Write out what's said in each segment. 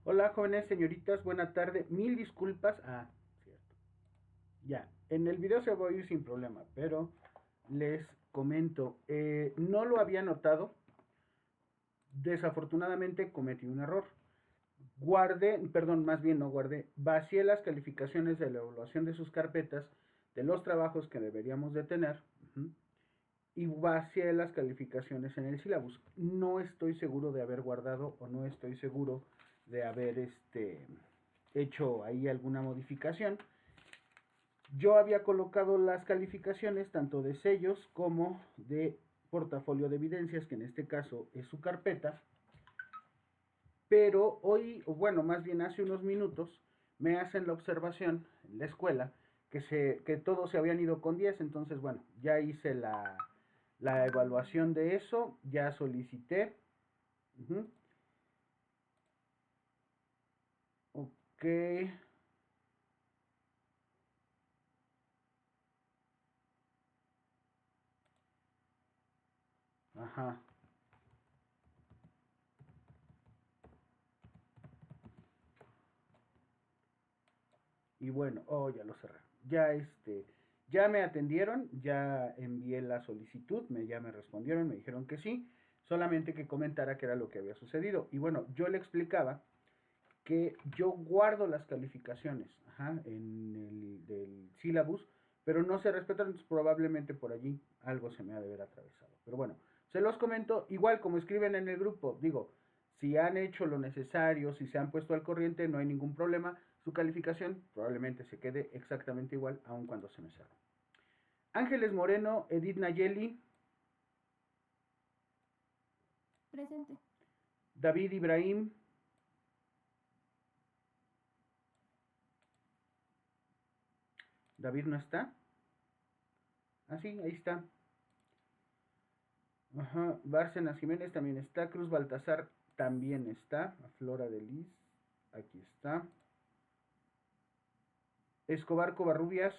Hola, jóvenes señoritas, buena tarde. Mil disculpas. Cierto. Ya, en el video se va a oír sin problema, pero les comento, no lo había notado. Desafortunadamente cometí un error. Guardé, perdón, más bien no guardé, vacié las calificaciones de la evaluación de sus carpetas, de los trabajos que deberíamos de tener, y vacié las calificaciones en el sílabus. No estoy seguro de haber guardado o no estoy seguro de haber hecho ahí alguna modificación. Yo había colocado las calificaciones tanto de sellos como de portafolio de evidencias, que en este caso es su carpeta, pero hoy, o bueno, más bien hace unos minutos, me hacen la observación en la escuela que todos se habían ido con 10. Entonces bueno, ya hice la evaluación de eso, ya solicité. Uh-huh. Ok. Ajá. Y bueno, ya lo cerré. Ya ya me atendieron, ya envié la solicitud, ya me respondieron, me dijeron que sí, solamente que comentara qué era lo que había sucedido. Y bueno, yo le explicaba que yo guardo las calificaciones, en el del sílabus, pero no se respetan, entonces probablemente por allí algo se me ha de haber atravesado. Pero bueno, se los comento, igual como escriben en el grupo, digo, si han hecho lo necesario, si se han puesto al corriente, no hay ningún problema, su calificación probablemente se quede exactamente igual, aun cuando se me cerró. Ángeles Moreno, Edith Nayeli. Presente. David Ibrahim. David no está. Sí, ahí está. Ajá, Bárcenas Jiménez también está, Cruz Baltasar también está, Flora de Lis, aquí está. Escobar Covarrubias.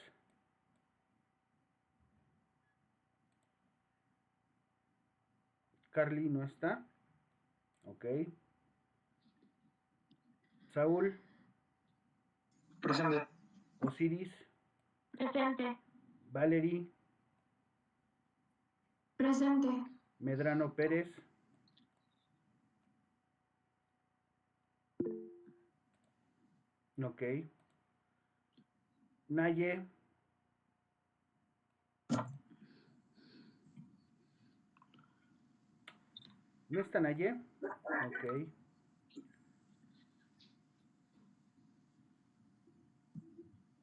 Carly no está. Ok. Saúl. Presente. Osiris. Presente. Valerie. Presente. Medrano Pérez. Ok. Naye. ¿No está Naye? Ok.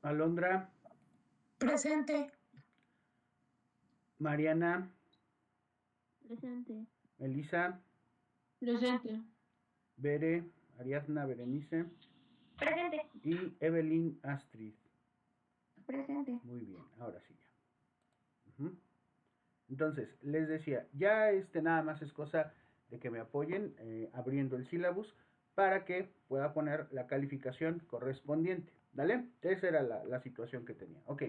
Alondra. Presente. Mariana. Presente. Melissa. Presente. Bere. Ariadna Berenice. Presente. Y Evelyn Astrid. Presente. Muy bien, ahora sí ya. Uh-huh. Entonces, les decía, ya nada más es cosa de que me apoyen abriendo el sílabus para que pueda poner la calificación correspondiente. ¿Vale? Esa era la situación que tenía. Ok,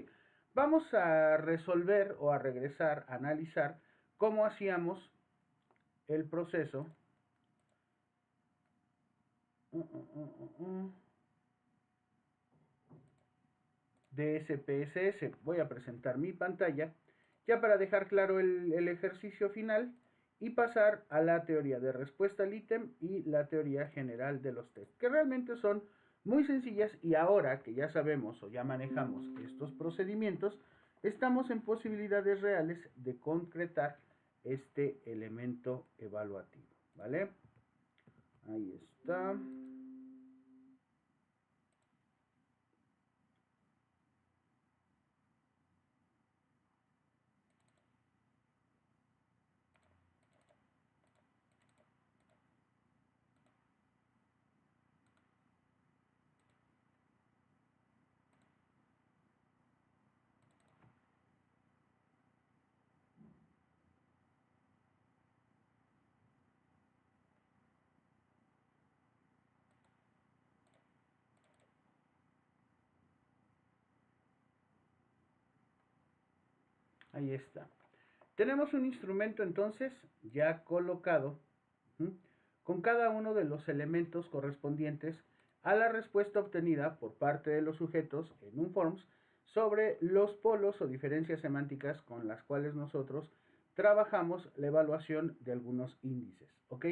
vamos a resolver o a regresar a analizar cómo hacíamos el proceso de SPSS. Voy a presentar mi pantalla ya para dejar claro el ejercicio final y pasar a la teoría de respuesta al ítem y la teoría general de los test, que realmente son muy sencillas. Y ahora que ya sabemos o ya manejamos estos procedimientos, estamos en posibilidades reales de concretar este elemento evaluativo, ¿vale? Ahí está. Ahí está. Tenemos un instrumento entonces ya colocado, con cada uno de los elementos correspondientes a la respuesta obtenida por parte de los sujetos en un forms sobre los polos o diferencias semánticas con las cuales nosotros trabajamos la evaluación de algunos índices, ¿ok?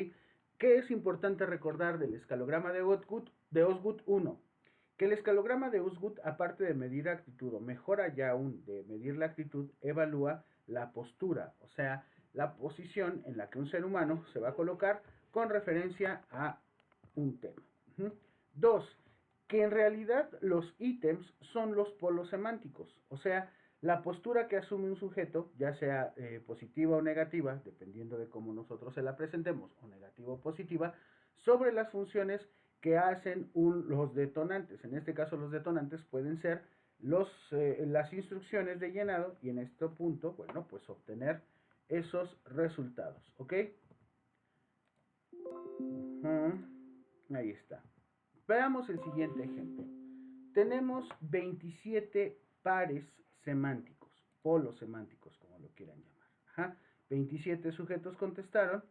¿Qué es importante recordar del escalograma de Osgood 1? Que el escalograma de Osgood, aparte de medir actitud, o mejor allá aún de medir la actitud, evalúa la postura, o sea, la posición en la que un ser humano se va a colocar con referencia a un tema. Dos, que en realidad los ítems son los polos semánticos, o sea, la postura que asume un sujeto, ya sea positiva o negativa, dependiendo de cómo nosotros se la presentemos, o negativa o positiva, sobre las funciones que hacen los detonantes. En este caso, los detonantes pueden ser las instrucciones de llenado y en este punto, bueno, pues obtener esos resultados, ¿ok? Ahí está. Veamos el siguiente ejemplo. Tenemos 27 pares semánticos, polos semánticos, como lo quieran llamar. 27 sujetos contestaron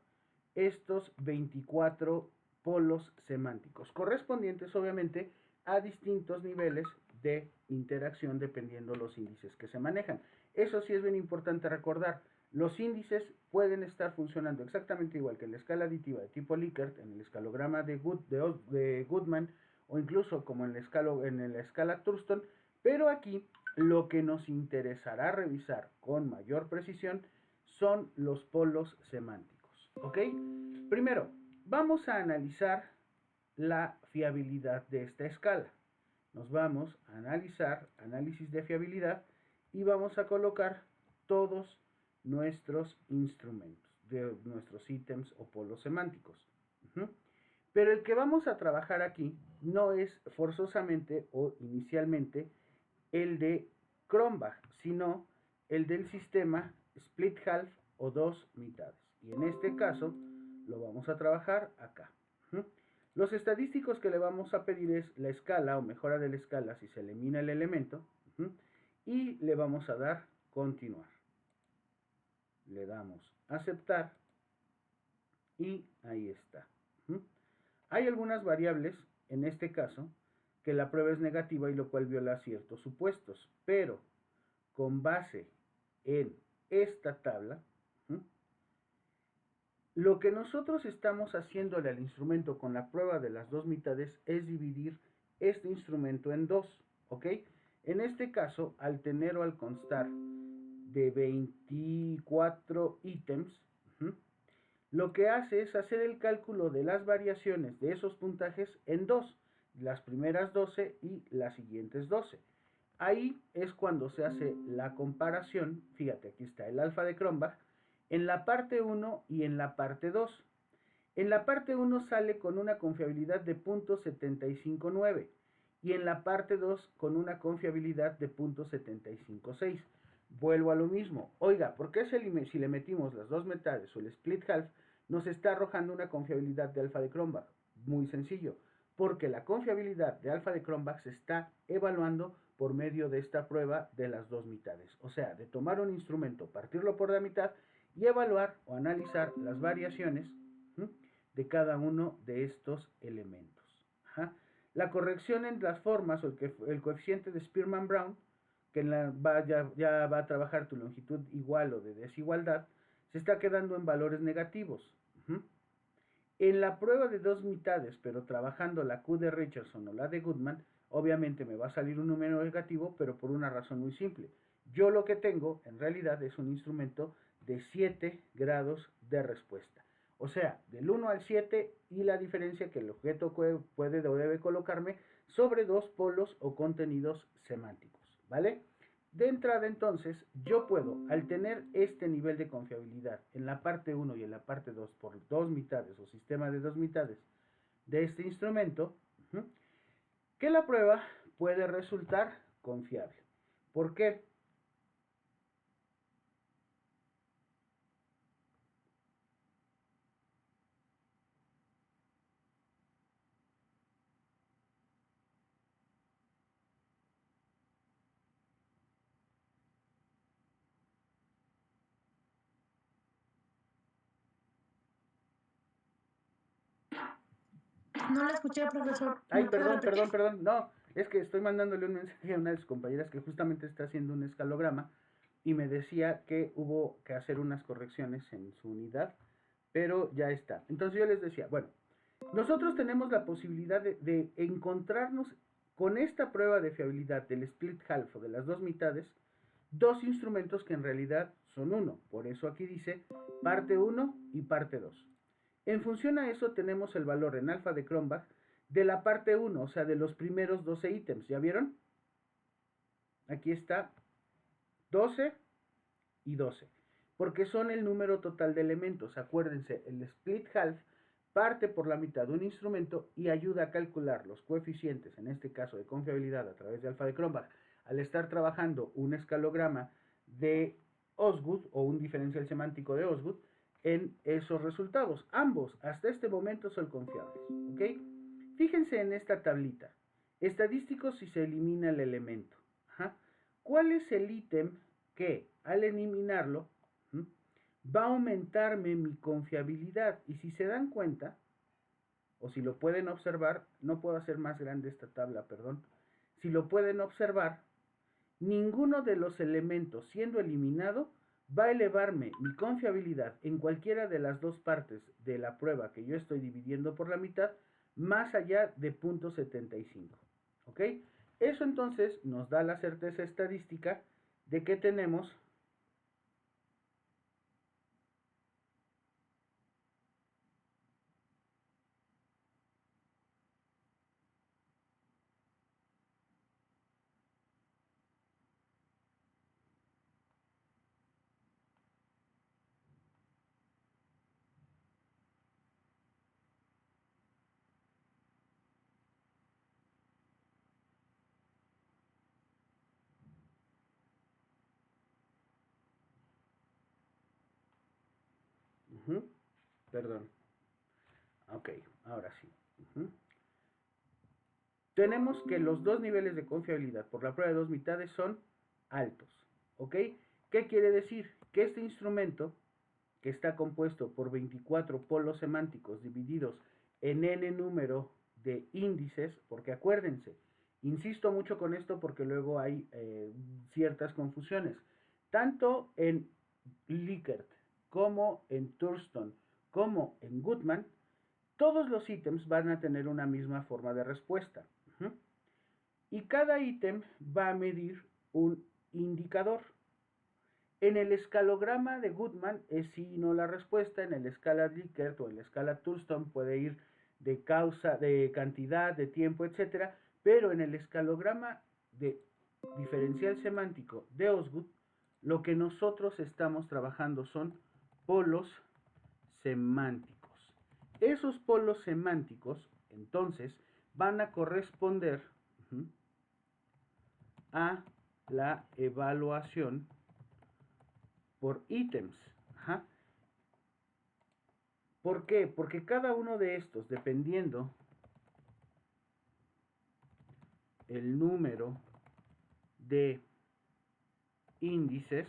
estos 24 polos semánticos, correspondientes obviamente a distintos niveles de interacción dependiendo los índices que se manejan. Eso sí es bien importante recordar. Los índices pueden estar funcionando exactamente igual que en la escala aditiva de tipo Likert, en el escalograma de Goodman, o incluso como en la escala Thurston, pero aquí lo que nos interesará revisar con mayor precisión son los polos semánticos, ¿ok? Primero, vamos a analizar la fiabilidad de esta escala. Nos vamos a analizar análisis de fiabilidad y vamos a colocar todos nuestros instrumentos, de nuestros ítems o polos semánticos. Pero el que vamos a trabajar aquí no es forzosamente o inicialmente el de Cronbach, sino el del sistema split half o dos mitades. Y en este caso lo vamos a trabajar acá. Los estadísticos que le vamos a pedir es la escala o mejora de la escala si se elimina el elemento y le vamos a dar continuar. Le damos aceptar y ahí está. Hay algunas variables, en este caso, que la prueba es negativa y lo cual viola ciertos supuestos, pero con base en esta tabla, lo que nosotros estamos haciéndole al instrumento con la prueba de las dos mitades es dividir este instrumento en dos, ¿ok? En este caso, al tener o al constar de 24 ítems, lo que hace es hacer el cálculo de las variaciones de esos puntajes en dos, las primeras 12 y las siguientes 12. Ahí es cuando se hace la comparación, fíjate, aquí está el alfa de Cronbach, en la parte 1 y en la parte 2. En la parte 1 sale con una confiabilidad de 0.759 y en la parte 2 con una confiabilidad de 0.756. Vuelvo a lo mismo. Oiga, ¿por qué si le metimos las dos metades o el split half nos está arrojando una confiabilidad de alfa de Cronbach? Muy sencillo, porque la confiabilidad de alfa de Cronbach se está evaluando por medio de esta prueba de las dos mitades. O sea, de tomar un instrumento, partirlo por la mitad y evaluar o analizar las variaciones de cada uno de estos elementos. La corrección en las formas o el coeficiente de Spearman-Brown, que ya va a trabajar tu longitud igual o de desigualdad, se está quedando en valores negativos. En la prueba de dos mitades, pero trabajando la Q de Richardson o la de Goodman, obviamente me va a salir un número negativo, pero por una razón muy simple. Yo lo que tengo, en realidad, es un instrumento de 7 grados de respuesta. O sea, del 1 al 7 y la diferencia que el objeto puede o debe colocarme sobre dos polos o contenidos semánticos, ¿vale? De entrada, entonces, yo puedo, al tener este nivel de confiabilidad en la parte 1 y en la parte 2 por dos mitades o sistema de dos mitades de este instrumento, que la prueba puede resultar confiable. ¿Por qué? No la escuché, profesor. Ay, ¿Me puede repetir? perdón. No, es que estoy mandándole un mensaje a una de sus compañeras que justamente está haciendo un escalograma y me decía que hubo que hacer unas correcciones en su unidad, pero ya está. Entonces yo les decía, bueno, nosotros tenemos la posibilidad de encontrarnos con esta prueba de fiabilidad del split half o de las dos mitades, dos instrumentos que en realidad son uno. Por eso aquí dice parte 1 y parte 2. En función a eso tenemos el valor en alfa de Cronbach de la parte 1, o sea, de los primeros 12 ítems. ¿Ya vieron? Aquí está 12 y 12, porque son el número total de elementos. Acuérdense, el split half parte por la mitad de un instrumento y ayuda a calcular los coeficientes, en este caso de confiabilidad a través de alfa de Cronbach, al estar trabajando un escalograma de Osgood o un diferencial semántico de Osgood en esos resultados. Ambos hasta este momento son confiables, ¿ok? Fíjense en esta tablita. Estadísticos si se elimina el elemento. Ajá. ¿Cuál es el ítem que al eliminarlo va a aumentarme mi confiabilidad? Y si se dan cuenta, o si lo pueden observar, no puedo hacer más grande esta tabla, perdón. Si lo pueden observar, ninguno de los elementos siendo eliminado va a elevarme mi confiabilidad en cualquiera de las dos partes de la prueba que yo estoy dividiendo por la mitad más allá de 0.75. ¿Ok? Eso entonces nos da la certeza estadística de que tenemos perdón. Ok, ahora sí. Tenemos que los dos niveles de confiabilidad por la prueba de dos mitades son altos. ¿Ok? ¿Qué quiere decir? Que este instrumento, que está compuesto por 24 polos semánticos divididos en n número de índices, porque acuérdense, insisto mucho con esto porque luego hay ciertas confusiones, tanto en Likert como en Thurston como en Goodman, todos los ítems van a tener una misma forma de respuesta. Y cada ítem va a medir un indicador. En el escalograma de Goodman es sí y no la respuesta. En el escala Likert o en la escala Thurston puede ir de causa, de cantidad, de tiempo, etcétera. Pero en el escalograma de diferencial semántico de Osgood, lo que nosotros estamos trabajando son polos semánticos. Esos polos semánticos, entonces, van a corresponder a la evaluación por ítems. Ajá. ¿Por qué? Porque cada uno de estos, dependiendo el número de índices,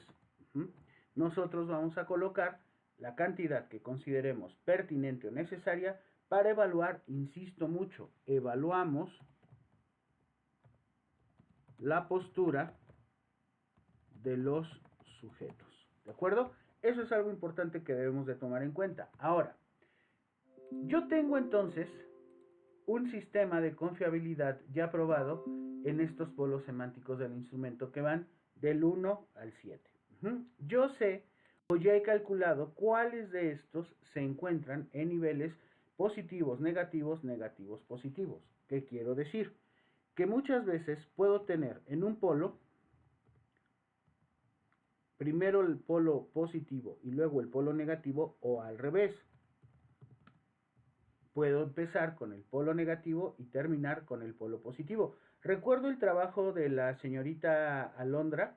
nosotros vamos a colocar la cantidad que consideremos pertinente o necesaria para evaluar, insisto mucho, evaluamos la postura de los sujetos. ¿De acuerdo? Eso es algo importante que debemos de tomar en cuenta. Ahora, yo tengo entonces un sistema de confiabilidad ya probado en estos polos semánticos del instrumento que van del 1 al 7. Yo sé o ya he calculado cuáles de estos se encuentran en niveles positivos, negativos, negativos, positivos. ¿Qué quiero decir? Que muchas veces puedo tener en un polo primero el polo positivo y luego el polo negativo o al revés. Puedo empezar con el polo negativo y terminar con el polo positivo. Recuerdo el trabajo de la señorita Alondra,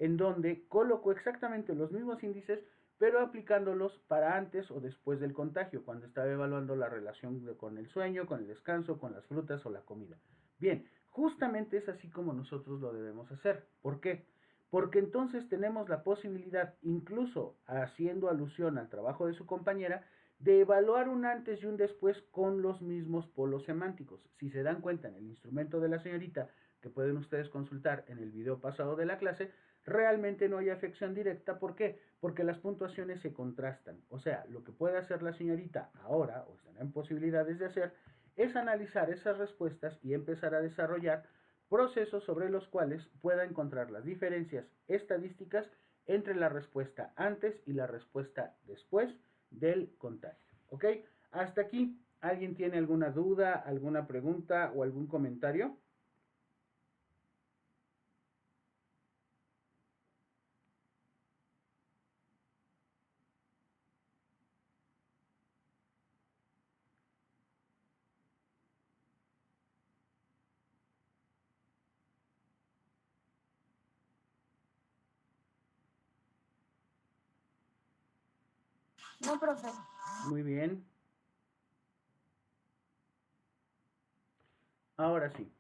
en donde colocó exactamente los mismos índices, pero aplicándolos para antes o después del contagio, cuando estaba evaluando la relación con el sueño, con el descanso, con las frutas o la comida. Bien, justamente es así como nosotros lo debemos hacer. ¿Por qué? Porque entonces tenemos la posibilidad, incluso haciendo alusión al trabajo de su compañera, de evaluar un antes y un después con los mismos polos semánticos. Si se dan cuenta en el instrumento de la señorita, que pueden ustedes consultar en el video pasado de la clase, realmente no hay afección directa. ¿Por qué? Porque las puntuaciones se contrastan. O sea, lo que puede hacer la señorita ahora, o estará en posibilidades de hacer, es analizar esas respuestas y empezar a desarrollar procesos sobre los cuales pueda encontrar las diferencias estadísticas entre la respuesta antes y la respuesta después del contagio. ¿Ok? Hasta aquí, ¿alguien tiene alguna duda, alguna pregunta o algún comentario? No, profe. Muy bien. Ahora sí,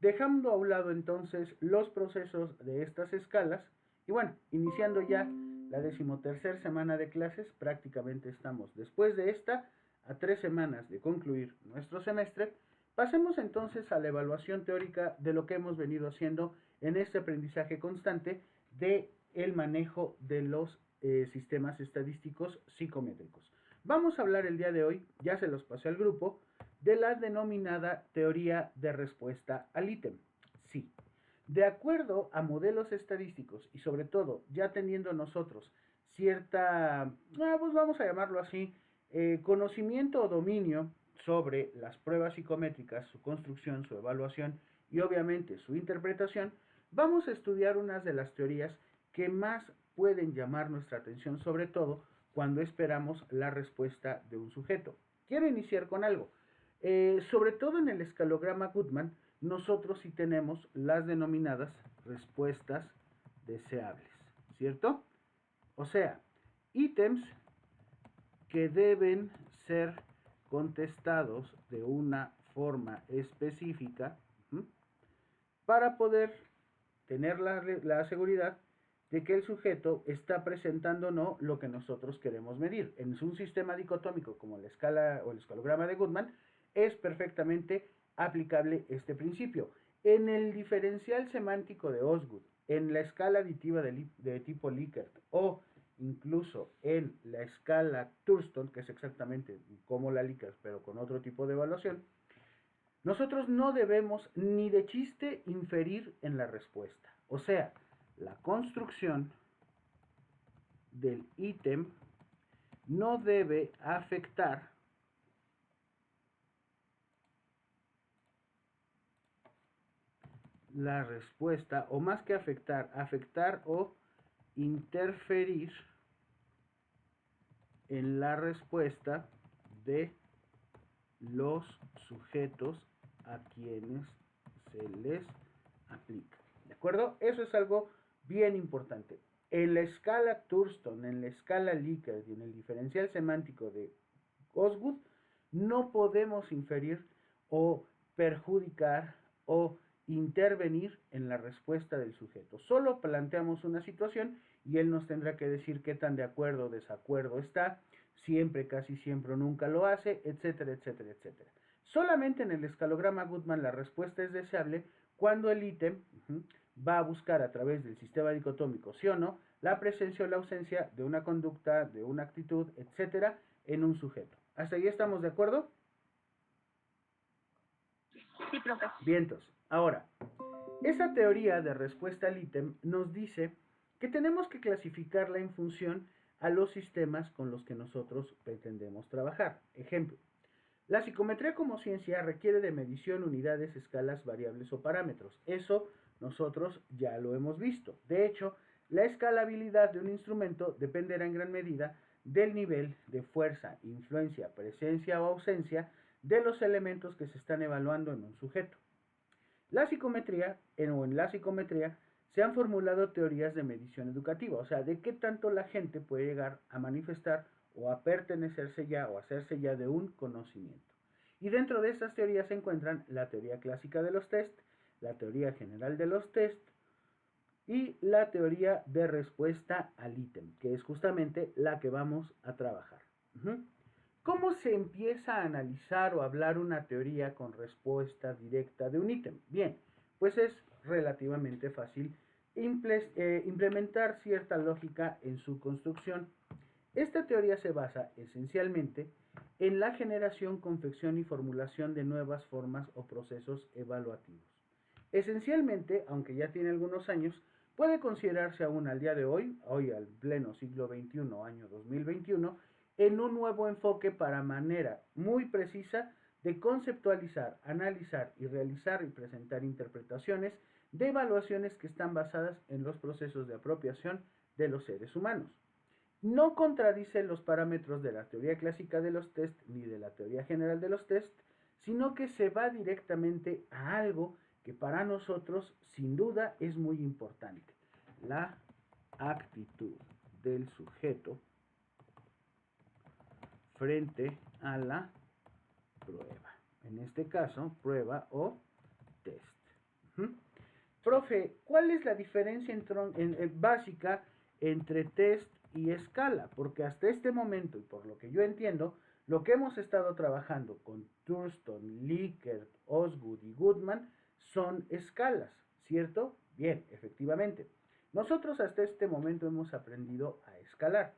dejando a un lado entonces los procesos de estas escalas, y bueno, iniciando ya la 13ª semana de clases, prácticamente estamos después de esta, a 3 semanas de concluir nuestro semestre. Pasemos entonces a la evaluación teórica de lo que hemos venido haciendo en este aprendizaje constante de el manejo de los sistemas estadísticos psicométricos. Vamos a hablar el día de hoy, ya se los pasé al grupo, de la denominada teoría de respuesta al ítem. Sí, de acuerdo a modelos estadísticos y sobre todo ya teniendo nosotros cierta, pues vamos a llamarlo así, conocimiento o dominio sobre las pruebas psicométricas, su construcción, su evaluación y obviamente su interpretación, vamos a estudiar unas de las teorías que más pueden llamar nuestra atención, sobre todo cuando esperamos la respuesta de un sujeto. Quiero iniciar con algo. Sobre todo en el escalograma Goodman, nosotros sí tenemos las denominadas respuestas deseables, ¿cierto? O sea, ítems que deben ser contestados de una forma específica, ¿m? Para poder tener la seguridad de que el sujeto está presentando o no lo que nosotros queremos medir. En un sistema dicotómico como la escala o el escalograma de Goodman, es perfectamente aplicable este principio. En el diferencial semántico de Osgood, en la escala aditiva de tipo Likert o incluso en la escala Thurston, que es exactamente como la Likert pero con otro tipo de evaluación, nosotros no debemos ni de chiste inferir en la respuesta. O sea, la construcción del ítem no debe afectar la respuesta, o más que afectar o interferir en la respuesta de los sujetos a quienes se les aplica. ¿De acuerdo? Eso es algo bien importante. En la escala Thurston, en la escala Likert y en el diferencial semántico de Osgood, no podemos inferir o perjudicar o intervenir en la respuesta del sujeto. Solo planteamos una situación y él nos tendrá que decir qué tan de acuerdo o desacuerdo está, siempre, casi siempre o nunca lo hace, etcétera, etcétera, etcétera. Solamente en el escalograma Goodman la respuesta es deseable cuando el ítem va a buscar a través del sistema dicotómico, sí o no, la presencia o la ausencia de una conducta, de una actitud, etcétera, en un sujeto. ¿Hasta ahí estamos de acuerdo? Sí, profe. Vientos. Ahora, esa teoría de respuesta al ítem nos dice que tenemos que clasificarla en función a los sistemas con los que nosotros pretendemos trabajar. Ejemplo, la psicometría como ciencia requiere de medición, unidades, escalas, variables o parámetros. Eso nosotros ya lo hemos visto. De hecho, la escalabilidad de un instrumento dependerá en gran medida del nivel de fuerza, influencia, presencia o ausencia de los elementos que se están evaluando en un sujeto. La psicometría, en la psicometría, se han formulado teorías de medición educativa, o sea, de qué tanto la gente puede llegar a manifestar o a pertenecerse ya o hacerse ya de un conocimiento. Y dentro de estas teorías se encuentran la teoría clásica de los test, la teoría general de los test y la teoría de respuesta al ítem, que es justamente la que vamos a trabajar. ¿Cómo se empieza a analizar o hablar una teoría con respuesta directa de un ítem? Bien, pues es relativamente fácil implementar cierta lógica en su construcción. Esta teoría se basa esencialmente en la generación, confección y formulación de nuevas formas o procesos evaluativos. Esencialmente, aunque ya tiene algunos años, puede considerarse aún al día de hoy al pleno siglo XXI, año 2021, en un nuevo enfoque para manera muy precisa de conceptualizar, analizar y realizar y presentar interpretaciones de evaluaciones que están basadas en los procesos de apropiación de los seres humanos. No contradice los parámetros de la teoría clásica de los test ni de la teoría general de los test, sino que se va directamente a algo que para nosotros sin duda es muy importante: la actitud del sujeto frente a la prueba. En este caso, prueba o test. Profe, ¿cuál es la diferencia básica entre test y escala? Porque hasta este momento, y por lo que yo entiendo, lo que hemos estado trabajando con Thurston, Likert, Osgood y Goodman son escalas, ¿cierto? Bien, efectivamente. Nosotros hasta este momento hemos aprendido a escalar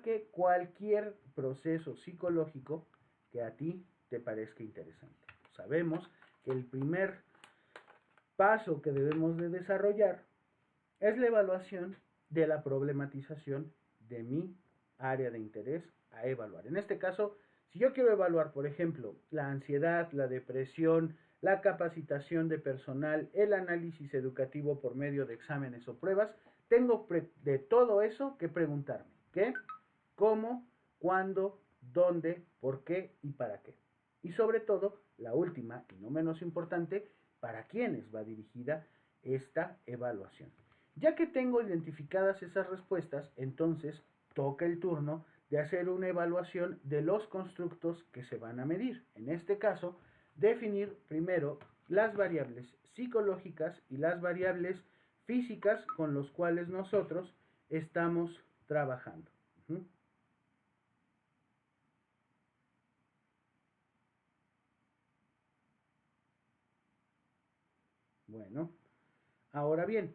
que cualquier proceso psicológico que a ti te parezca interesante. Sabemos que el primer paso que debemos de desarrollar es la evaluación de la problematización de mi área de interés a evaluar. En este caso, si yo quiero evaluar, por ejemplo, la ansiedad, la depresión, la capacitación de personal, el análisis educativo por medio de exámenes o pruebas, tengo de todo eso que preguntarme: ¿qué? ¿Cómo? ¿Cuándo? ¿Dónde? ¿Por qué? ¿Y para qué? Y sobre todo, la última y no menos importante, ¿para quiénes va dirigida esta evaluación? Ya que tengo identificadas esas respuestas, entonces toca el turno de hacer una evaluación de los constructos que se van a medir. En este caso, definir primero las variables psicológicas y las variables físicas con los cuales nosotros estamos trabajando. Bueno, ahora bien,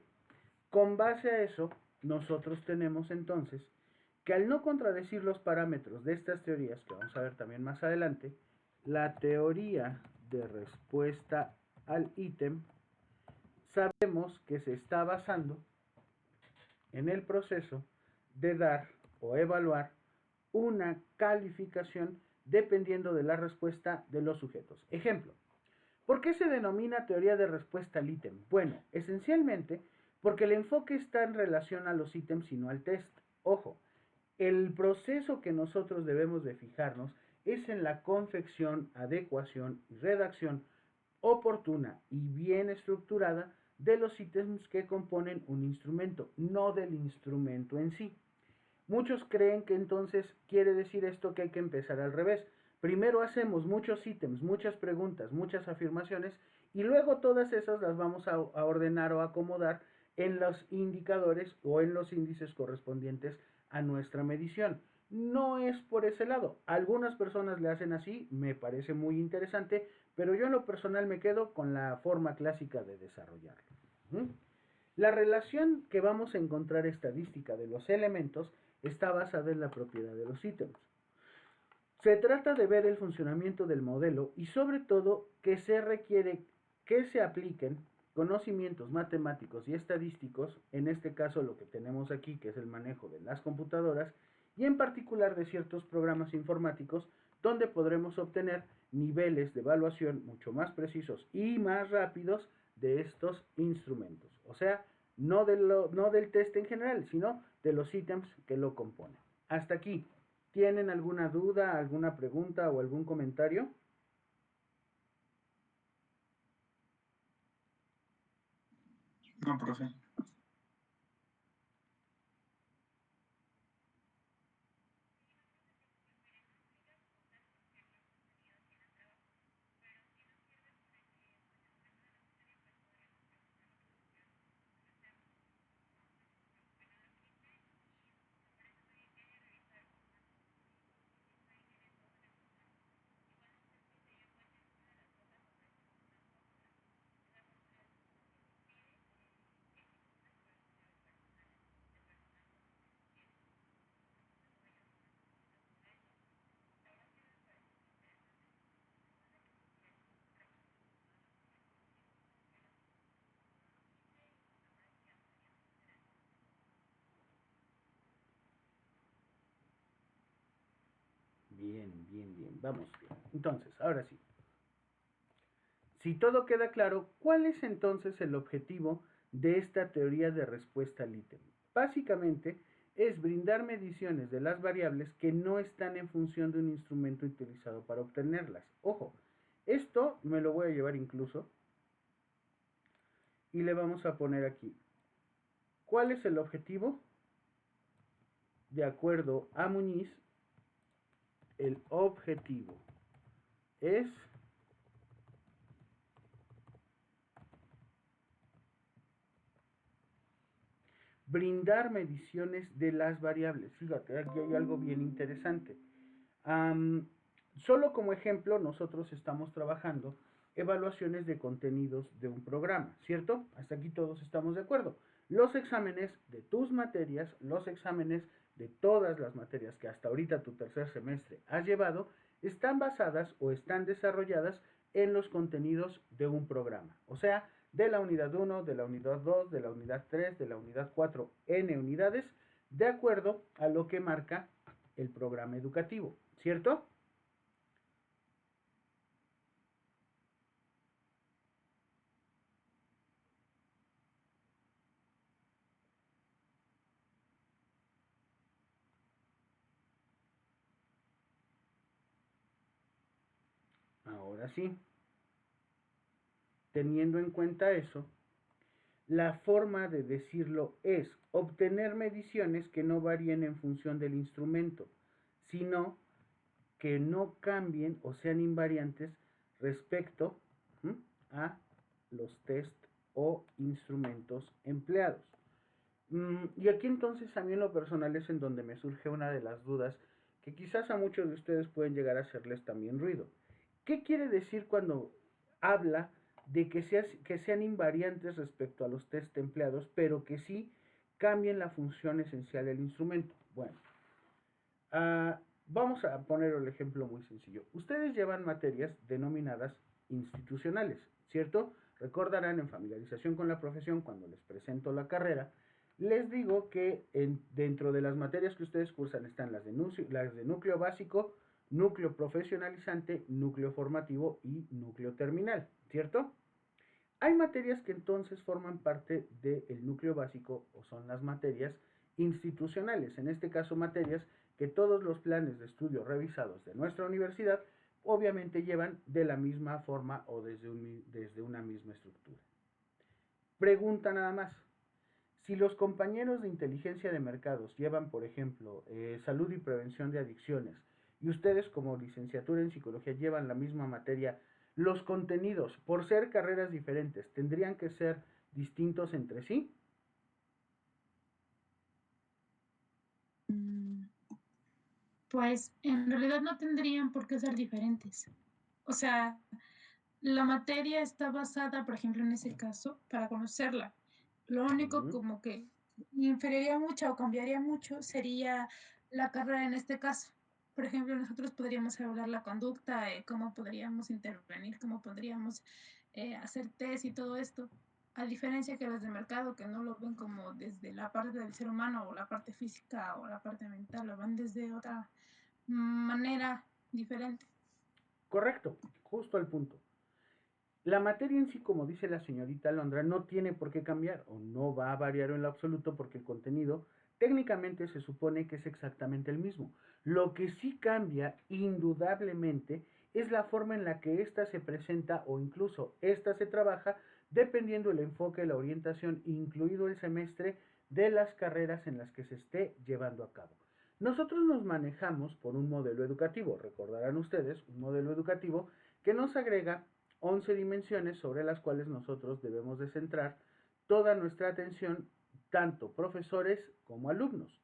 con base a eso, nosotros tenemos entonces que, al no contradecir los parámetros de estas teorías, que vamos a ver también más adelante, la teoría de respuesta al ítem, sabemos que se está basando en el proceso de dar o evaluar una calificación dependiendo de la respuesta de los sujetos. Ejemplo, ¿por qué se denomina teoría de respuesta al ítem? Bueno, esencialmente porque el enfoque está en relación a los ítems y no al test. Ojo, el proceso que nosotros debemos de fijarnos es en la confección, adecuación y redacción oportuna y bien estructurada de los ítems que componen un instrumento, no del instrumento en sí. Muchos creen que entonces quiere decir esto que hay que empezar al revés. Primero hacemos muchos ítems, muchas preguntas, muchas afirmaciones, y luego todas esas las vamos a ordenar o acomodar en los indicadores o en los índices correspondientes a nuestra medición. No es por ese lado. Algunas personas le hacen así, me parece muy interesante, pero yo en lo personal me quedo con la forma clásica de desarrollarlo. La relación que vamos a encontrar estadística de los elementos está basada en la propiedad de los ítems. Se trata de ver el funcionamiento del modelo y sobre todo que se requiere que se apliquen conocimientos matemáticos y estadísticos, en este caso lo que tenemos aquí, que es el manejo de las computadoras, y en particular de ciertos programas informáticos, donde podremos obtener niveles de evaluación mucho más precisos y más rápidos de estos instrumentos. O sea, no del test en general, sino de los ítems que lo componen. Hasta aquí. ¿Tienen alguna duda, alguna pregunta o algún comentario? No, profe. Bien, bien, bien. Vamos bien. Entonces, ahora sí. Si todo queda claro, ¿cuál es entonces el objetivo de esta teoría de respuesta al ítem? Básicamente es brindar mediciones de las variables que no están en función de un instrumento utilizado para obtenerlas. Ojo, esto me lo voy a llevar incluso y le vamos a poner aquí. ¿Cuál es el objetivo? De acuerdo a Muñiz, el objetivo es brindar mediciones de las variables. Fíjate, aquí hay algo bien interesante. Um, Solo como ejemplo, nosotros estamos trabajando evaluaciones de contenidos de un programa, ¿cierto? Hasta aquí todos estamos de acuerdo. Los exámenes de tus materias, los exámenes de todas las materias que hasta ahorita tu tercer semestre has llevado, están basadas o están desarrolladas en los contenidos de un programa. O sea, de la unidad 1, de la unidad 2, de la unidad 3, de la unidad 4, n unidades, de acuerdo a lo que marca el programa educativo, ¿cierto? Ahora sí, teniendo en cuenta eso, la forma de decirlo es obtener mediciones que no varíen en función del instrumento, sino que no cambien o sean invariantes respecto a los test o instrumentos empleados. Y aquí entonces a mí en lo personal es en donde me surge una de las dudas que quizás a muchos de ustedes pueden llegar a hacerles también ruido. ¿Qué quiere decir cuando habla de que sean invariantes respecto a los test empleados, pero que sí cambien la función esencial del instrumento? Bueno, vamos a poner el ejemplo muy sencillo. Ustedes llevan materias denominadas institucionales, ¿cierto? Recordarán en familiarización con la profesión, cuando les presento la carrera, les digo que dentro de las materias que ustedes cursan están las de núcleo básico, núcleo profesionalizante, núcleo formativo y núcleo terminal, ¿cierto? Hay materias que entonces forman parte del núcleo básico o son las materias institucionales, en este caso materias que todos los planes de estudio revisados de nuestra universidad obviamente llevan de la misma forma o desde una misma estructura. Pregunta nada más. Si los compañeros de inteligencia de mercados llevan, por ejemplo, salud y prevención de adicciones, y ustedes como licenciatura en psicología llevan la misma materia, los contenidos, por ser carreras diferentes, ¿tendrían que ser distintos entre sí? Pues en realidad no tendrían por qué ser diferentes. O sea, la materia está basada, por ejemplo, en ese caso, para conocerla. Lo único como que inferiría mucho o cambiaría mucho sería la carrera en este caso. Por ejemplo, nosotros podríamos evaluar la conducta, cómo podríamos intervenir, cómo podríamos hacer test y todo esto. A diferencia que los de mercado, que no lo ven como desde la parte del ser humano o la parte física o la parte mental, lo van desde otra manera diferente. Correcto, justo al punto. La materia en sí, como dice la señorita Alondra, no tiene por qué cambiar o no va a variar en lo absoluto porque el contenido técnicamente se supone que es exactamente el mismo. Lo que sí cambia indudablemente es la forma en la que ésta se presenta o incluso ésta se trabaja dependiendo el enfoque, la orientación, incluido el semestre de las carreras en las que se esté llevando a cabo. Nosotros nos manejamos por un modelo educativo, recordarán ustedes, un modelo educativo que nos agrega 11 dimensiones sobre las cuales nosotros debemos de centrar toda nuestra atención, tanto profesores como alumnos.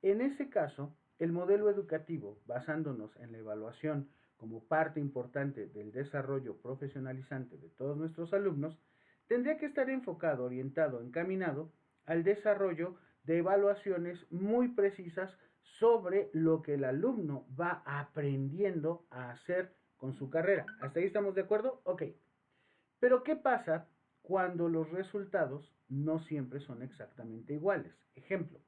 En ese caso, el modelo educativo, basándonos en la evaluación como parte importante del desarrollo profesionalizante de todos nuestros alumnos, tendría que estar enfocado, orientado, encaminado al desarrollo de evaluaciones muy precisas sobre lo que el alumno va aprendiendo a hacer con su carrera. ¿Hasta ahí estamos de acuerdo? Ok. Pero ¿qué pasa cuando los resultados no siempre son exactamente iguales? Ejemplo,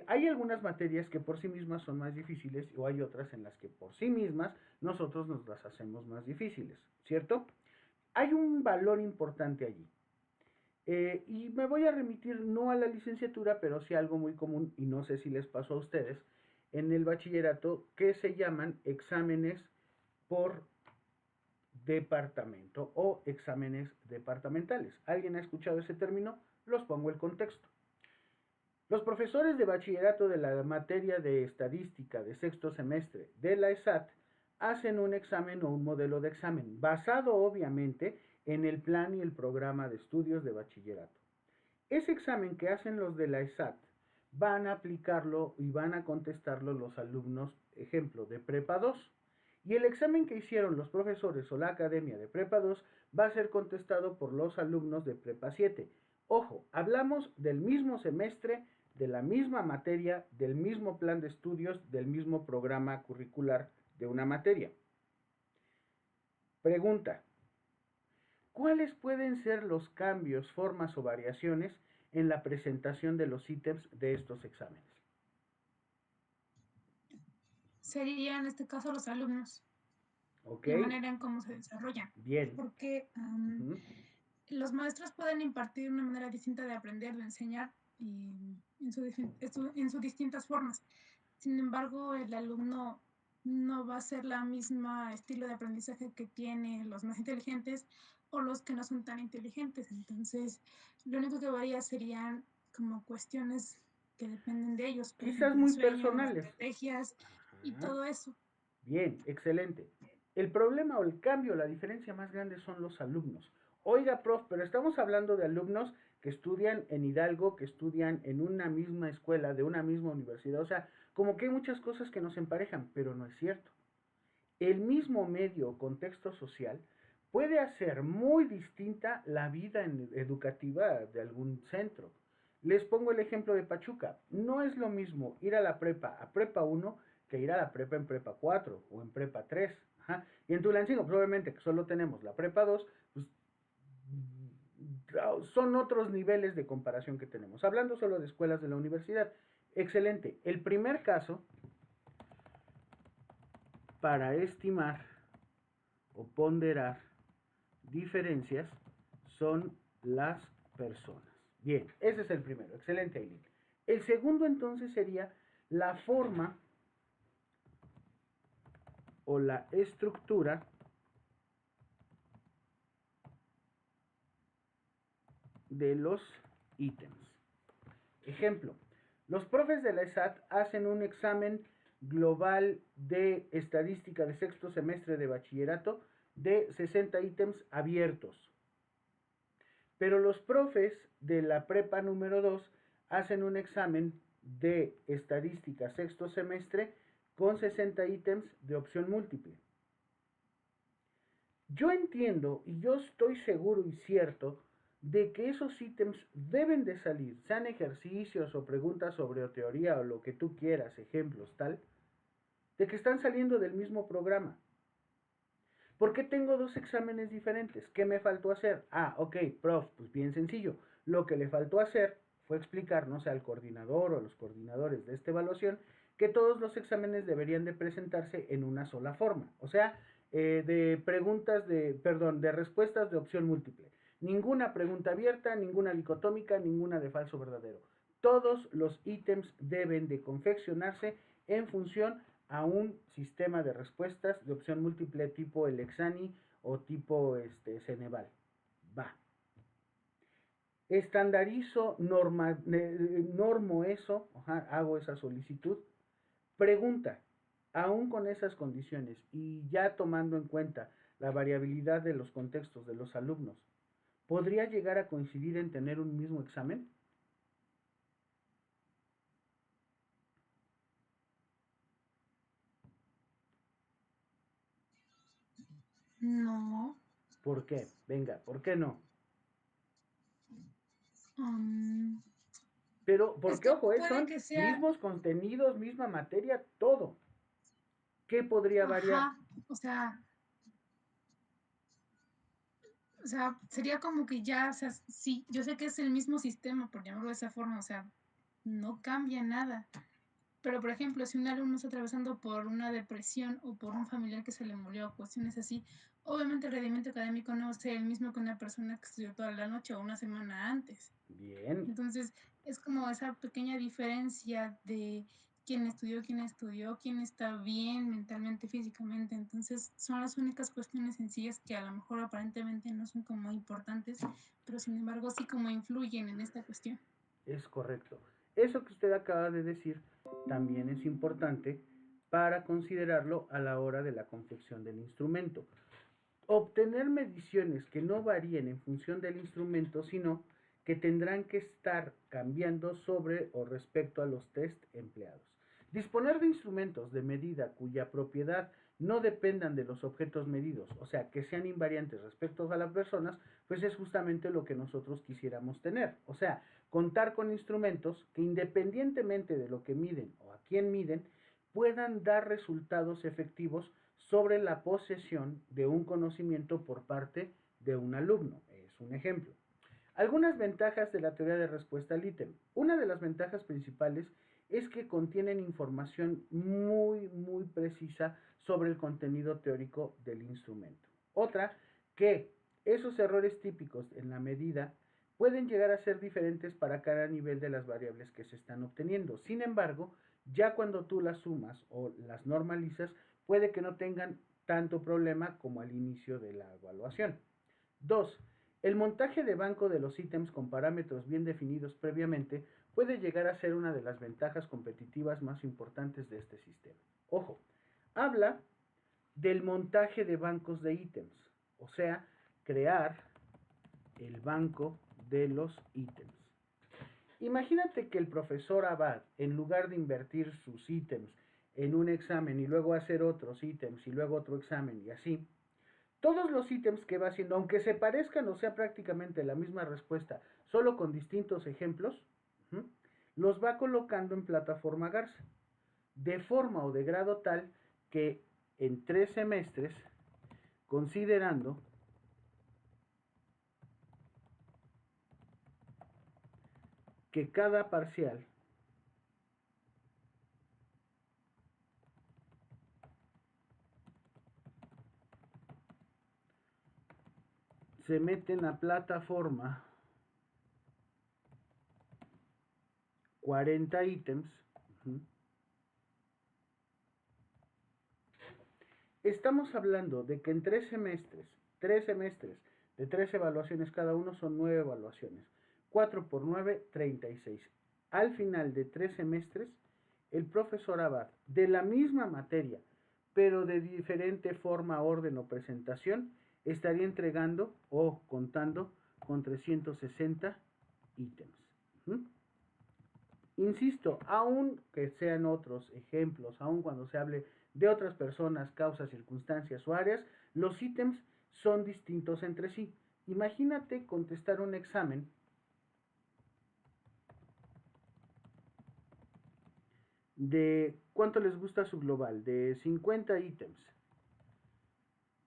Hay algunas materias que por sí mismas son más difíciles o hay otras en las que por sí mismas nosotros nos las hacemos más difíciles, ¿cierto? Hay un valor importante allí. Y me voy a remitir no a la licenciatura, pero sí a algo muy común, y no sé si les pasó a ustedes, en el bachillerato, que se llaman exámenes por departamento o exámenes departamentales. ¿Alguien ha escuchado ese término? Los pongo el contexto. Los profesores de bachillerato de la materia de estadística de sexto semestre de la ESAT hacen un examen o un modelo de examen, basado obviamente en el plan y el programa de estudios de bachillerato. Ese examen que hacen los de la ESAT van a aplicarlo y van a contestarlo los alumnos, ejemplo, de Prepa 2. Y el examen que hicieron los profesores o la academia de Prepa 2 va a ser contestado por los alumnos de Prepa 7. Ojo, hablamos del mismo semestre, de la misma materia, del mismo plan de estudios, del mismo programa curricular de una materia. Pregunta: ¿cuáles pueden ser los cambios, formas o variaciones en la presentación de los ítems de estos exámenes? Sería en este caso los alumnos. ¿Ok? La manera en cómo se desarrollan. Bien. Porque los maestros pueden impartir una manera distinta de aprender, de enseñar, y en sus distintas formas. Sin embargo, el alumno no va a ser la misma estilo de aprendizaje que tienen los más inteligentes o los que no son tan inteligentes. Entonces, lo único que varía serían como cuestiones que dependen de ellos, por Quizás ejemplo, el muy sueño, las personales. estrategias y Ajá. todo eso. Bien, excelente. El problema o el cambio, la diferencia más grande son los alumnos. Oiga, prof, pero estamos hablando de alumnos que estudian en Hidalgo, que estudian en una misma escuela, de una misma universidad. O sea, como que hay muchas cosas que nos emparejan, pero no es cierto. El mismo medio o contexto social puede hacer muy distinta la vida educativa de algún centro. Les pongo el ejemplo de Pachuca. No es lo mismo ir a prepa 1, que ir a la prepa en prepa 4 o en prepa 3. Ajá. Y en Tulancingo, probablemente que solo tenemos la prepa 2, pues son otros niveles de comparación que tenemos. Hablando solo de escuelas de la universidad. Excelente. El primer caso para estimar o ponderar diferencias son las personas. Bien, ese es el primero. Excelente, Aileen. El segundo entonces sería la forma o la estructura de los ítems. Ejemplo: los profes de la ESAT hacen un examen global de estadística de sexto semestre de bachillerato de 60 ítems abiertos. Pero los profes de la prepa número 2 hacen un examen de estadística sexto semestre con 60 ítems de opción múltiple. Yo entiendo y yo estoy seguro y cierto de que esos ítems deben de salir, sean ejercicios o preguntas sobre teoría o lo que tú quieras, ejemplos, tal, de que están saliendo del mismo programa. ¿Por qué tengo dos exámenes diferentes? ¿Qué me faltó hacer? Ah, ok, prof, pues bien sencillo. Lo que le faltó hacer fue explicarnos al coordinador o a los coordinadores de esta evaluación que todos los exámenes deberían de presentarse en una sola forma. O sea, de respuestas de opción múltiple. Ninguna pregunta abierta, ninguna dicotómica, ninguna de falso verdadero. Todos los ítems deben de confeccionarse en función a un sistema de respuestas de opción múltiple tipo el Exani o tipo Ceneval. Va. Estandarizo, normo eso, hago esa solicitud. Pregunta: aún con esas condiciones y ya tomando en cuenta la variabilidad de los contextos de los alumnos, ¿podría llegar a coincidir en tener un mismo examen? No. ¿Por qué? Venga, ¿por qué no? Pero, porque ojo, puede son que sea, mismos contenidos, misma materia, todo. ¿Qué podría variar? o sea, sería como que ya, o sea, sí, yo sé que es el mismo sistema, por llamarlo de esa forma, o sea, no cambia nada. Pero, por ejemplo, si un alumno está atravesando por una depresión o por un familiar que se le murió, cuestiones así, obviamente el rendimiento académico no va a ser el mismo que una persona que estudió toda la noche o una semana antes. Bien, Entonces, es como esa pequeña diferencia de quién estudió, quién está bien mentalmente, físicamente. Entonces, son las únicas cuestiones sencillas que a lo mejor aparentemente no son como importantes, pero sin embargo sí como influyen en esta cuestión. es correcto. Eso que usted acaba de decir también es importante para considerarlo a la hora de la confección del instrumento. Obtener mediciones que no varíen en función del instrumento, sino que tendrán que estar cambiando sobre o respecto a los test empleados. Disponer de instrumentos de medida cuya propiedad no dependan de los objetos medidos, o sea, que sean invariantes respecto a las personas, pues es justamente lo que nosotros quisiéramos tener. O sea, contar con instrumentos que independientemente de lo que miden o a quién miden, puedan dar resultados efectivos sobre la posesión de un conocimiento por parte de un alumno. Es un ejemplo. Algunas ventajas de la teoría de respuesta al ítem. Una de las ventajas principales es que contienen información muy precisa sobre el contenido teórico del instrumento. Otra, que esos errores típicos en la medida pueden llegar a ser diferentes para cada nivel de las variables que se están obteniendo. Sin embargo, ya cuando tú las sumas o las normalizas, puede que no tengan tanto problema como al inicio de la evaluación. 2. El montaje de banco de los ítems con parámetros bien definidos previamente puede llegar a ser una de las ventajas competitivas más importantes de este sistema. Ojo, habla del montaje de bancos de ítems, o sea, crear el banco de los ítems. Imagínate que el profesor Abad, en lugar de invertir sus ítems en un examen y luego hacer otros ítems y luego otro examen y así, todos los ítems que va haciendo, aunque se parezcan o sea prácticamente la misma respuesta, solo con distintos ejemplos, los va colocando en plataforma Garza, de forma o de grado tal que en 3 semestres, considerando que cada parcial se mete en la plataforma 40 ítems, estamos hablando de que en 3 semestres de 3 evaluaciones cada uno son 9 evaluaciones. 4 por 9, 36. Al final de 3 semestres, el profesor Abad, de la misma materia, pero de diferente forma, orden o presentación, estaría entregando o contando con 360 ítems. Insisto, aun que sean otros ejemplos, aun cuando se hable de otras personas, causas, circunstancias o áreas, los ítems son distintos entre sí. Imagínate contestar un examen de cuánto les gusta su global, de 50 ítems,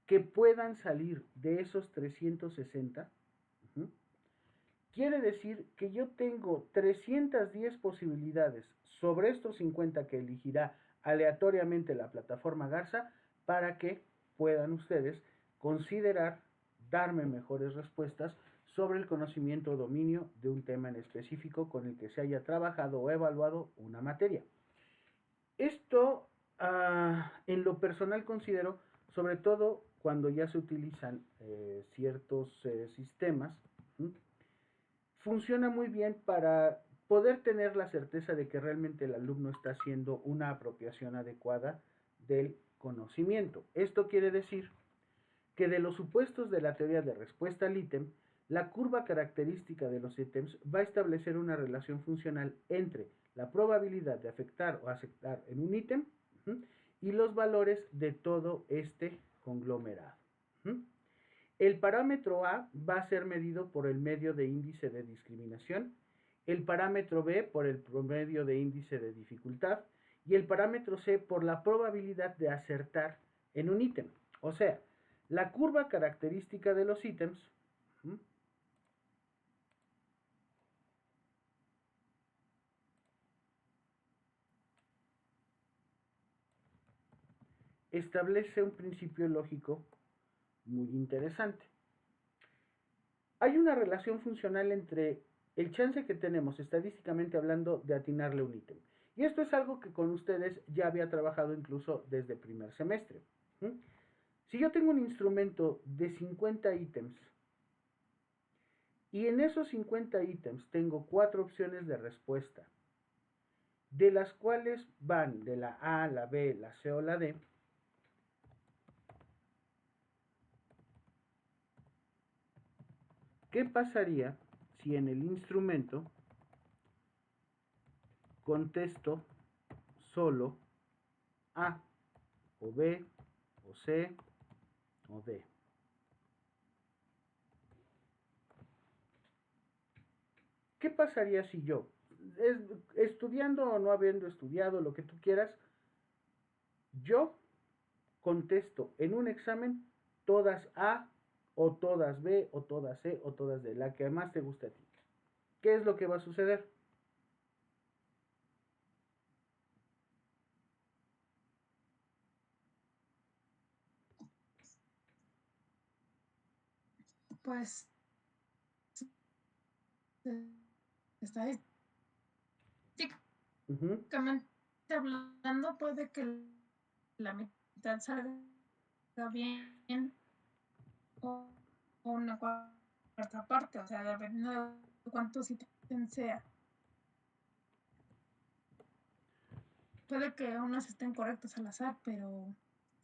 que puedan salir de esos 360. Quiere decir que yo tengo 310 posibilidades sobre estos 50 que elegirá aleatoriamente la plataforma Garza para que puedan ustedes considerar darme mejores respuestas sobre el conocimiento o dominio de un tema en específico con el que se haya trabajado o evaluado una materia. Esto en lo personal considero, sobre todo cuando ya se utilizan ciertos sistemas, funciona muy bien para poder tener la certeza de que realmente el alumno está haciendo una apropiación adecuada del conocimiento. Esto quiere decir que de los supuestos de la teoría de respuesta al ítem, la curva característica de los ítems va a establecer una relación funcional entre la probabilidad de afectar o aceptar en un ítem y los valores de todo este conglomerado. El parámetro A va a ser medido por el medio de índice de discriminación, el parámetro B por el promedio de índice de dificultad y el parámetro C por la probabilidad de acertar en un ítem. O sea, la curva característica de los ítems establece un principio lógico muy interesante. Hay una relación funcional entre el chance que tenemos, estadísticamente hablando, de atinarle un ítem. Y esto es algo que con ustedes ya había trabajado incluso desde primer semestre. Si yo tengo un instrumento de 50 ítems y en esos 50 ítems tengo 4 opciones de respuesta, de las cuales van de la A, la B, la C o la D, ¿qué pasaría si en el instrumento contesto solo A, o B, o C, o D? ¿Qué pasaría si yo, estudiando o no habiendo estudiado, lo que tú quieras, yo contesto en un examen todas A, o todas B, o todas C, o todas D, la que más te guste a ti? ¿Qué es lo que va a suceder? Pues estadísticamente hablando, puede que la mitad salga bien o una cuarta parte, o sea, dependiendo de cuántos ítems sea. Puede que unos estén correctos al azar, pero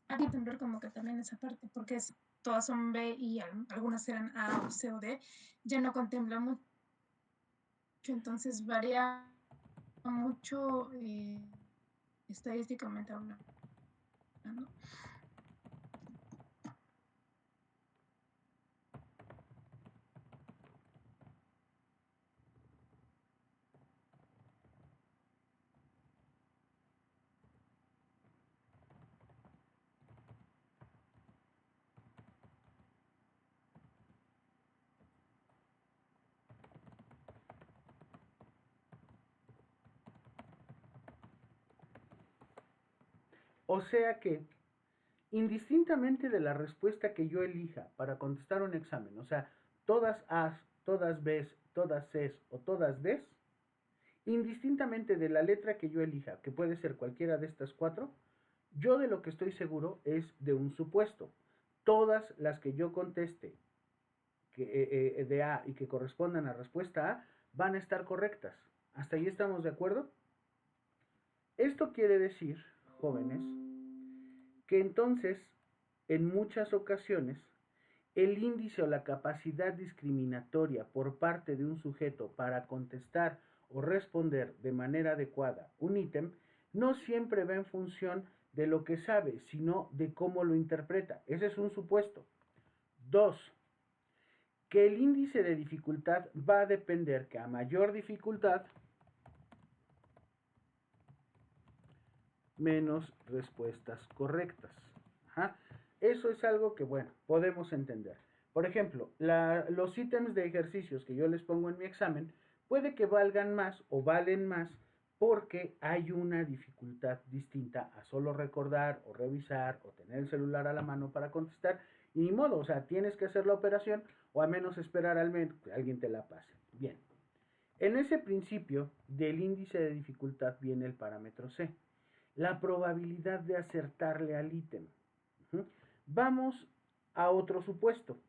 hay que entender como que también esa parte, porque todas son B y algunas eran A o C o D, ya no contempla mucho, entonces varía mucho estadísticamente hablando. O sea que, indistintamente de la respuesta que yo elija para contestar un examen, o sea, todas A's, todas B's, todas C's o todas D's, indistintamente de la letra que yo elija, que puede ser cualquiera de estas 4, yo de lo que estoy seguro es de un supuesto. Todas las que yo conteste de A y que correspondan a respuesta A van a estar correctas. ¿Hasta ahí estamos de acuerdo? Esto quiere decir, jóvenes, que entonces, en muchas ocasiones, el índice o la capacidad discriminatoria por parte de un sujeto para contestar o responder de manera adecuada un ítem no siempre va en función de lo que sabe, sino de cómo lo interpreta. Ese es un supuesto. 2. Que el índice de dificultad va a depender que a mayor dificultad, menos respuestas correctas. Ajá. Eso es algo que, bueno, podemos entender. Por ejemplo, los ítems de ejercicios que yo les pongo en mi examen puede que valgan más o valen más porque hay una dificultad distinta a solo recordar o revisar o tener el celular a la mano para contestar. Y ni modo, o sea, tienes que hacer la operación o al menos esperar al menos que alguien te la pase. Bien. En ese principio del índice de dificultad viene el parámetro C, la probabilidad de acertarle al ítem. Vamos a otro supuesto.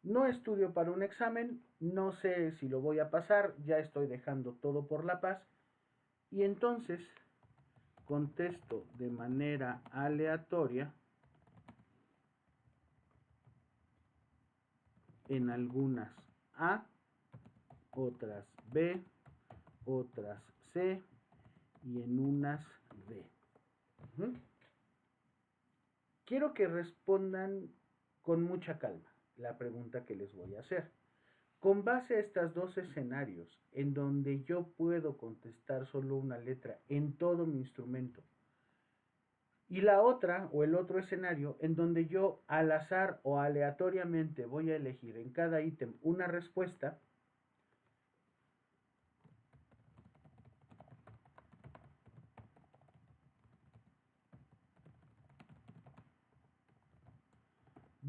No estudio para un examen, no sé si lo voy a pasar, ya estoy dejando todo por la paz y entonces contesto de manera aleatoria en algunas A, otras B, otras C y en unas D. Quiero que respondan con mucha calma la pregunta que les voy a hacer. Con base a estos dos escenarios, en donde yo puedo contestar solo una letra en todo mi instrumento, y la otra o el otro escenario, en donde yo al azar o aleatoriamente voy a elegir en cada ítem una respuesta,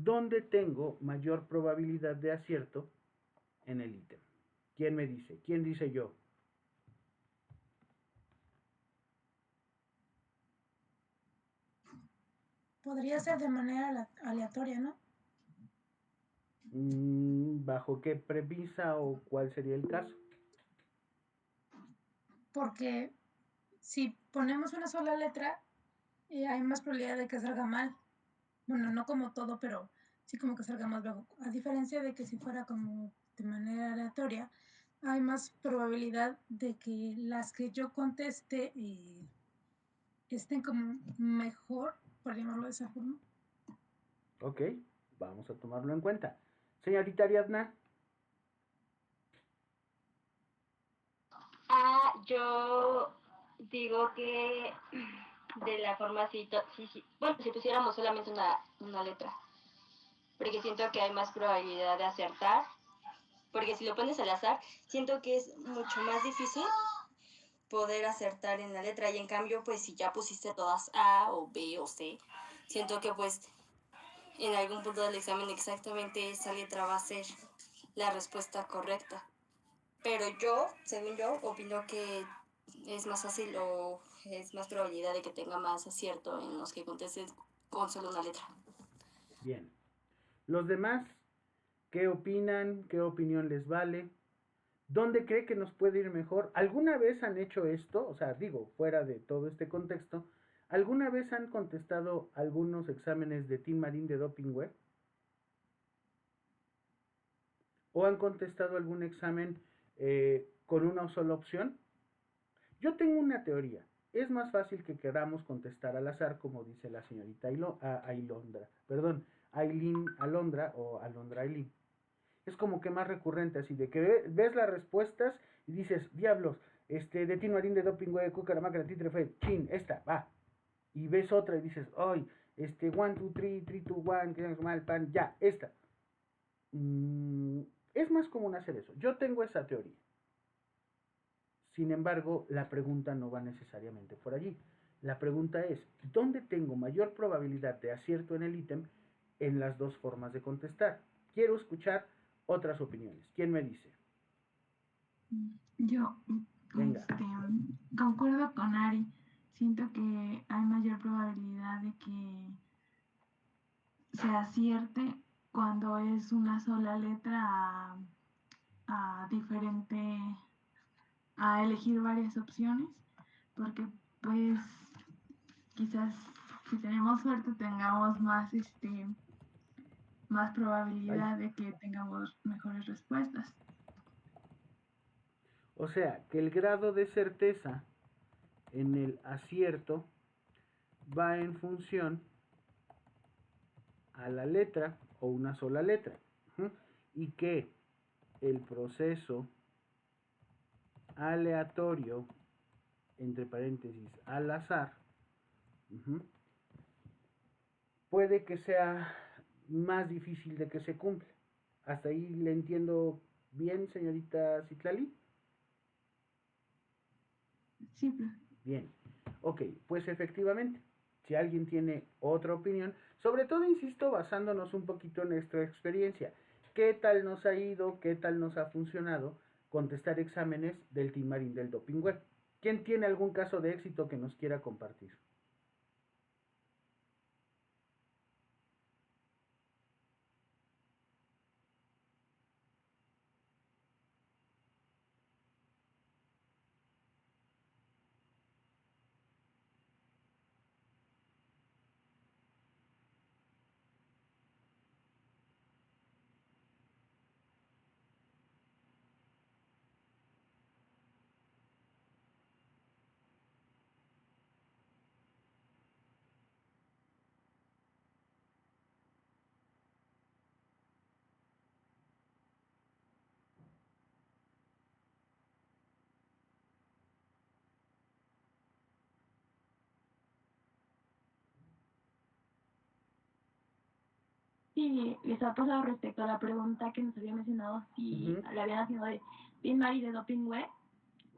¿dónde tengo mayor probabilidad de acierto en el ítem? ¿Quién me dice? ¿Quién dice yo? Podría ser de manera aleatoria, ¿no? ¿Bajo qué premisa o cuál sería el caso? Porque si ponemos una sola letra, hay más probabilidad de que salga mal. Bueno, no como todo, pero sí como que salga más luego. A diferencia de que si fuera como de manera aleatoria, hay más probabilidad de que las que yo conteste estén como mejor, por llamarlo de esa forma. Ok, vamos a tomarlo en cuenta. Señorita Ariadna. Yo digo que de la forma sí, bueno, si pusiéramos solamente una letra, porque siento que hay más probabilidad de acertar, porque si lo pones al azar, siento que es mucho más difícil poder acertar en la letra, y en cambio, pues si ya pusiste todas A o B o C, siento que pues en algún punto del examen exactamente esa letra va a ser la respuesta correcta. Pero yo, según yo, opino que es más fácil o es más probabilidad de que tenga más acierto en los que contestes con solo una letra. Bien. Los demás, ¿qué opinan? ¿Qué opinión les vale? ¿Dónde cree que nos puede ir mejor? ¿Alguna vez han hecho esto? O sea, digo, fuera de todo este contexto, ¿alguna vez han contestado algunos exámenes de Team Marín de Doping Web? ¿O han contestado algún examen con una sola opción? Yo tengo una teoría. Es más fácil que queramos contestar al azar, como dice la señorita Ailondra. Perdón, Aileen Alondra o Alondra Aileen. Es como que más recurrente, así de que ves las respuestas y dices, diablos, de Tino Marín de Doping Web, Cucaramaca, Titre fue, chin, esta, va. Y ves otra y dices, ay, 1, 2, 3, 3, 2, 1, que mal pan, ya, esta. Es más común hacer eso. Yo tengo esa teoría. Sin embargo, la pregunta no va necesariamente por allí. La pregunta es, ¿dónde tengo mayor probabilidad de acierto en el ítem en las dos formas de contestar? Quiero escuchar otras opiniones. ¿Quién me dice? Yo Venga. Concuerdo con Ari. Siento que hay mayor probabilidad de que se acierte cuando es una sola letra a elegir varias opciones, porque pues quizás si tenemos suerte tengamos más probabilidad de que tengamos mejores respuestas. O sea, que el grado de certeza en el acierto va en función a la letra o una sola letra. Y que el proceso aleatorio, entre paréntesis, al azar, puede que sea más difícil de que se cumpla. ¿Hasta ahí le entiendo bien, señorita Citlali? Sí, profe. Bien. Ok, pues efectivamente, si alguien tiene otra opinión, sobre todo, insisto, basándonos un poquito en nuestra experiencia, ¿qué tal nos ha ido, qué tal nos ha funcionado contestar exámenes del Team Marín del Doping Web? ¿Quién tiene algún caso de éxito que nos quiera compartir? Sí, les ha pasado respecto a la pregunta que nos había mencionado si le habían haciendo de Team Mari de Doping Web.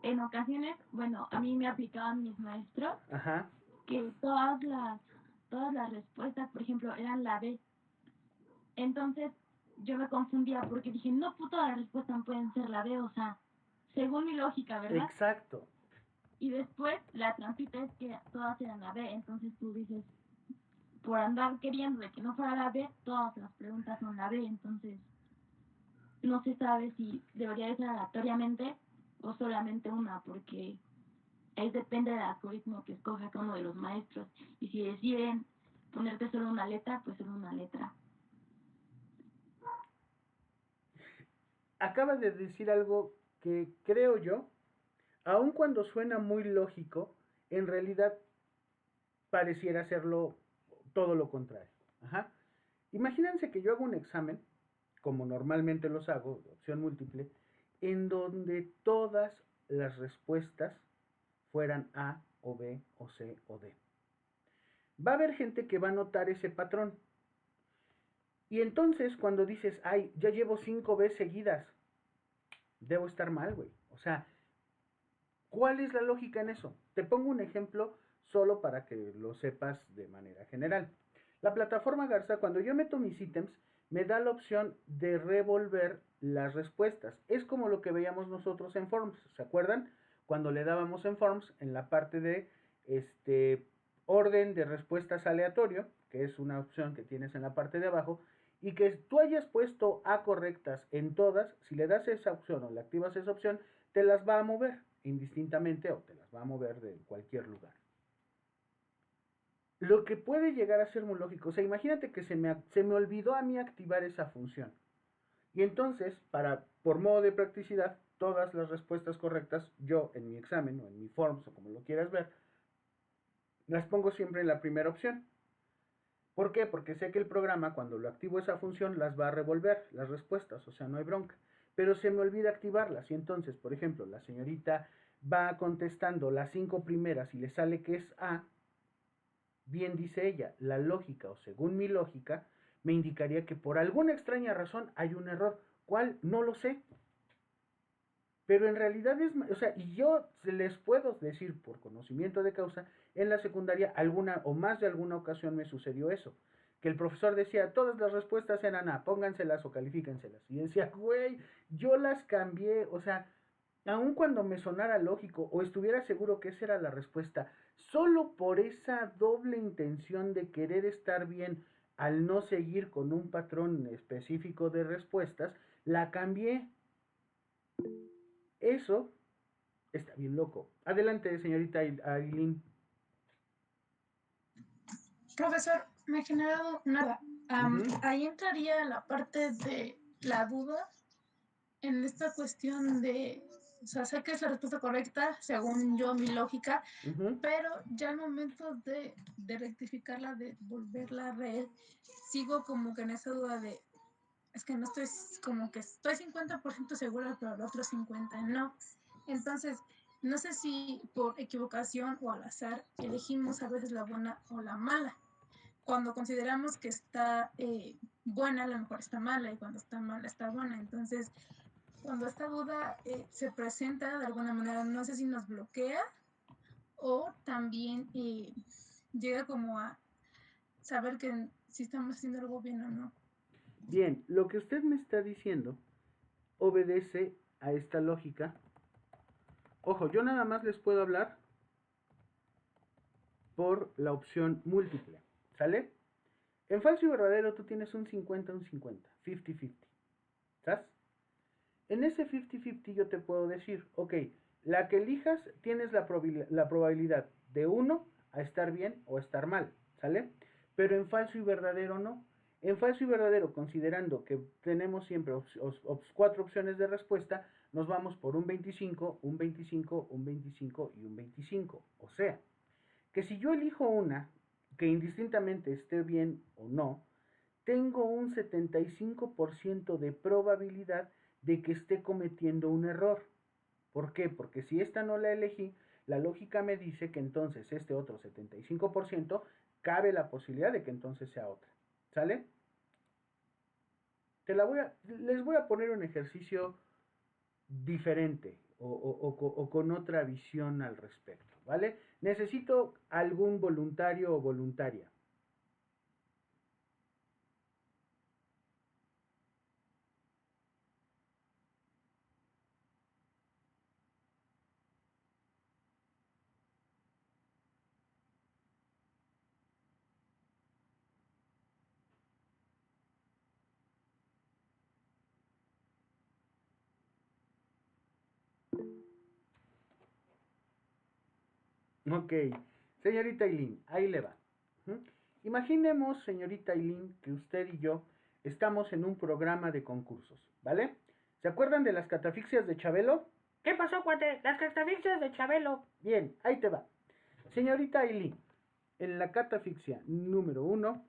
En ocasiones, bueno, a mí me aplicaban mis maestros que todas las respuestas, por ejemplo, eran la B. Entonces yo me confundía porque dije, no, todas las respuestas no pueden ser la B, o sea, según mi lógica, ¿verdad? Exacto. Y después la trampita es que todas eran la B, entonces tú dices, por andar queriendo de que no fuera la B, todas las preguntas son la B, entonces no se sabe si debería de ser aleatoriamente o solamente una, porque ahí depende del algoritmo que escoja cada uno de los maestros. Y si deciden ponerte solo una letra, pues solo una letra. Acabas de decir algo que creo yo, aun cuando suena muy lógico, en realidad pareciera serlo todo lo contrario. Ajá. Imagínense que yo hago un examen, como normalmente los hago, de opción múltiple, en donde todas las respuestas fueran A o B o C o D. Va a haber gente que va a notar ese patrón. Y entonces cuando dices, ay, ya llevo 5 B seguidas, debo estar mal, güey. O sea, ¿cuál es la lógica en eso? Te pongo un ejemplo solo para que lo sepas de manera general. La plataforma Garza, cuando yo meto mis ítems, me da la opción de revolver las respuestas. Es como lo que veíamos nosotros en Forms, ¿se acuerdan? Cuando le dábamos en Forms, en la parte de orden de respuestas aleatorio, que es una opción que tienes en la parte de abajo, y que tú hayas puesto A correctas en todas, si le das esa opción o le activas esa opción, te las va a mover indistintamente o te las va a mover de cualquier lugar. Lo que puede llegar a ser muy lógico, o sea, imagínate que se me olvidó a mí activar esa función. Y entonces, por modo de practicidad, todas las respuestas correctas, yo en mi examen o en mi forms o como lo quieras ver, las pongo siempre en la primera opción. ¿Por qué? Porque sé que el programa, cuando lo activo esa función, las va a revolver, las respuestas, o sea, no hay bronca. Pero se me olvida activarlas y entonces, por ejemplo, la señorita va contestando las 5 primeras y le sale que es A, bien dice ella, la lógica o según mi lógica, me indicaría que por alguna extraña razón hay un error. ¿Cuál? No lo sé. Pero en realidad es, o sea, y yo les puedo decir por conocimiento de causa, en la secundaria alguna o más de alguna ocasión me sucedió eso. Que el profesor decía, todas las respuestas eran A, pónganselas o califíquenselas. Y decía, güey, yo las cambié, o sea, aun cuando me sonara lógico o estuviera seguro que esa era la respuesta, solo por esa doble intención de querer estar bien al no seguir con un patrón específico de respuestas, la cambié. Eso está bien loco. Adelante, señorita Aileen. Profesor, me ha generado una duda. Ahí entraría la parte de la duda en esta cuestión de, o sea, sé que es la respuesta correcta, según yo, mi lógica, pero ya al momento de rectificarla, de volverla a leer, sigo como que en esa duda de, es que no estoy, como que estoy 50% segura, pero el otro 50% no. Entonces, no sé si por equivocación o al azar elegimos a veces la buena o la mala. Cuando consideramos que está buena, a lo mejor está mala, y cuando está mala, está buena. Entonces, cuando esta duda se presenta de alguna manera, no sé si nos bloquea o también llega como a saber que si estamos haciendo algo bien o no. Bien, lo que usted me está diciendo obedece a esta lógica. Ojo, yo nada más les puedo hablar por la opción múltiple, ¿sale? En falso y verdadero tú tienes un 50, un 50, 50-50, ¿sabes? En ese 50-50 yo te puedo decir, ok, la que elijas tienes la probabilidad de 1 a estar bien o a estar mal, ¿sale? Pero en falso y verdadero no. En falso y verdadero, considerando que tenemos siempre 4 opciones de respuesta, nos vamos por un 25, un 25, un 25 y un 25. O sea, que si yo elijo una que indistintamente esté bien o no, tengo un 75% de probabilidad de que esté cometiendo un error. ¿Por qué? Porque si esta no la elegí, la lógica me dice que entonces este otro 75% cabe la posibilidad de que entonces sea otra. ¿Sale? Les voy a poner un ejercicio diferente o con otra visión al respecto, ¿vale? Necesito algún voluntario o voluntaria. Ok, señorita Eileen, ahí le va. Ujú. Imaginemos, señorita Eileen, que usted y yo estamos en un programa de concursos, ¿vale? ¿Se acuerdan de las catafixias de Chabelo? ¿Qué pasó, cuate? Las catafixias de Chabelo. Bien, ahí te va. Señorita Eileen, en la catafixia número 1,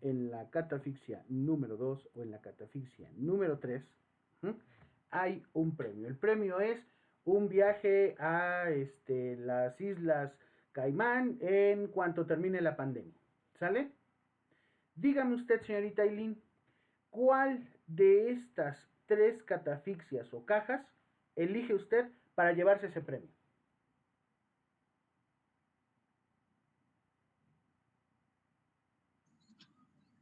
en la catafixia número 2 o en la catafixia número 3, hay un premio. El premio es un viaje a las Islas Caimán en cuanto termine la pandemia. ¿Sale? Dígame usted, señorita Eileen, ¿cuál de estas 3 catafixias o cajas elige usted para llevarse ese premio?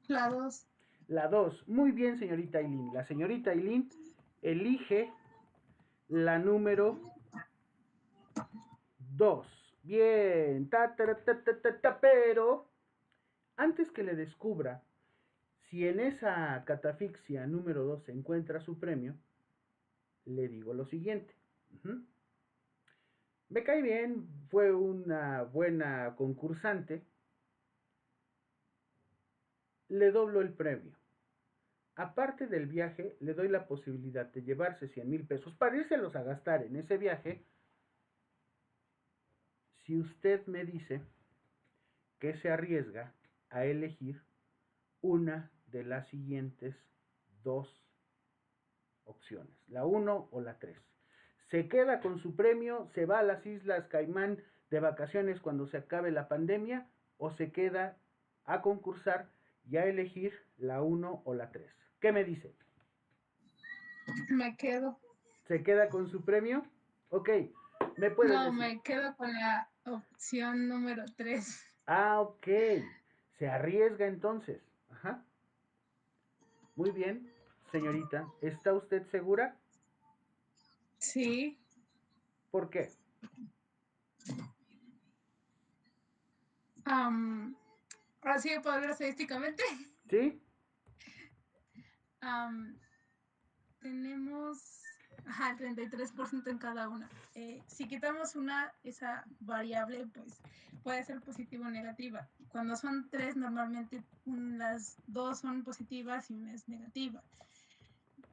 La 2. La 2. Muy bien, señorita Eileen. La señorita Eileen elige la número 2. Bien. Pero antes que le descubra si en esa catafixia número 2 se encuentra su premio, le digo lo siguiente. Me cae bien, fue una buena concursante. Le doblo el premio. Aparte del viaje, le doy la posibilidad de llevarse 100,000 pesos para írselos a gastar en ese viaje, si usted me dice que se arriesga a elegir una de las siguientes 2 opciones, la 1 o la 3. Se queda con su premio, se va a las Islas Caimán de vacaciones cuando se acabe la pandemia, o se queda a concursar y a elegir la 1 o la 3. ¿Qué me dice? Me quedo. ¿Se queda con su premio? Ok, ¿me puedes No, decir? me quedo con la opción número 3. Ah, ok. Se arriesga entonces. Ajá. Muy bien, señorita. ¿Está usted segura? Sí. ¿Por qué? Ahora sí puedo hablar estadísticamente. ¿Sí? Tenemos el 33% en cada una. Si quitamos esa variable, pues puede ser positiva o negativa. Cuando son 3, normalmente las 2 son positivas y una es negativa.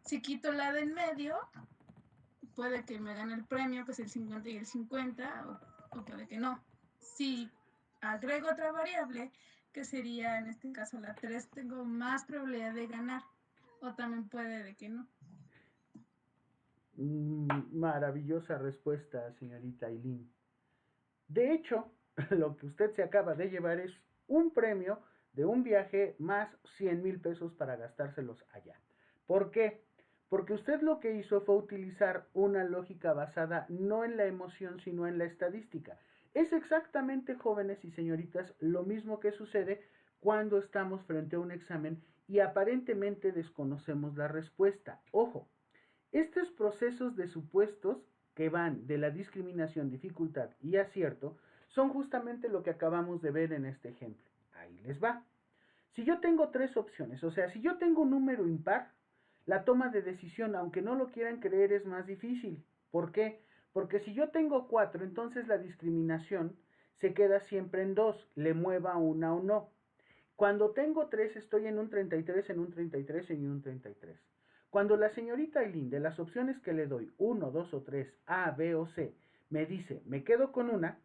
Si quito la del medio, puede que me gane el premio, que es el 50 y el 50, o puede que no. Si agrego otra variable, que sería en este caso la 3, tengo más probabilidad de ganar, o también puede de que no. Maravillosa respuesta, señorita Eileen. De hecho, lo que usted se acaba de llevar es un premio de un viaje más 100,000 pesos para gastárselos allá. ¿Por qué? Porque usted lo que hizo fue utilizar una lógica basada no en la emoción, sino en la estadística. Es exactamente, jóvenes y señoritas, lo mismo que sucede cuando estamos frente a un examen y aparentemente desconocemos la respuesta. Ojo, estos procesos de supuestos que van de la discriminación, dificultad y acierto son justamente lo que acabamos de ver en este ejemplo. Ahí les va. Si yo tengo 3 opciones, o sea, si yo tengo un número impar, la toma de decisión, aunque no lo quieran creer, es más difícil. ¿Por qué? Porque si yo tengo 4, entonces la discriminación se queda siempre en 2, le mueva una o no. Cuando tengo 3, estoy en un 33, en un 33 y en un 33. Cuando la señorita Eileen, de las opciones que le doy, 1, 2 o 3, A, B o C, me dice, me quedo con una,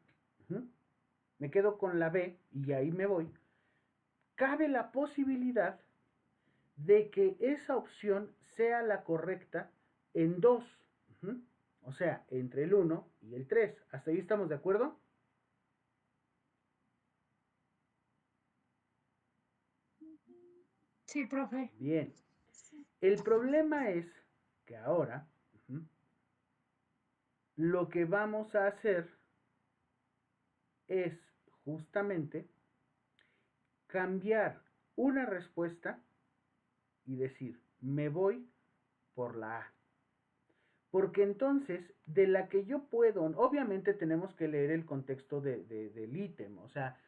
me quedo con la B y ahí me voy, cabe la posibilidad de que esa opción sea la correcta en 2. O sea, entre el 1 y el 3. ¿Hasta ahí estamos de acuerdo? Sí, profe. Bien. El problema es que ahora lo que vamos a hacer es justamente cambiar una respuesta y decir, me voy por la A. Porque entonces, de la que yo puedo, obviamente tenemos que leer el contexto del ítem, o sea,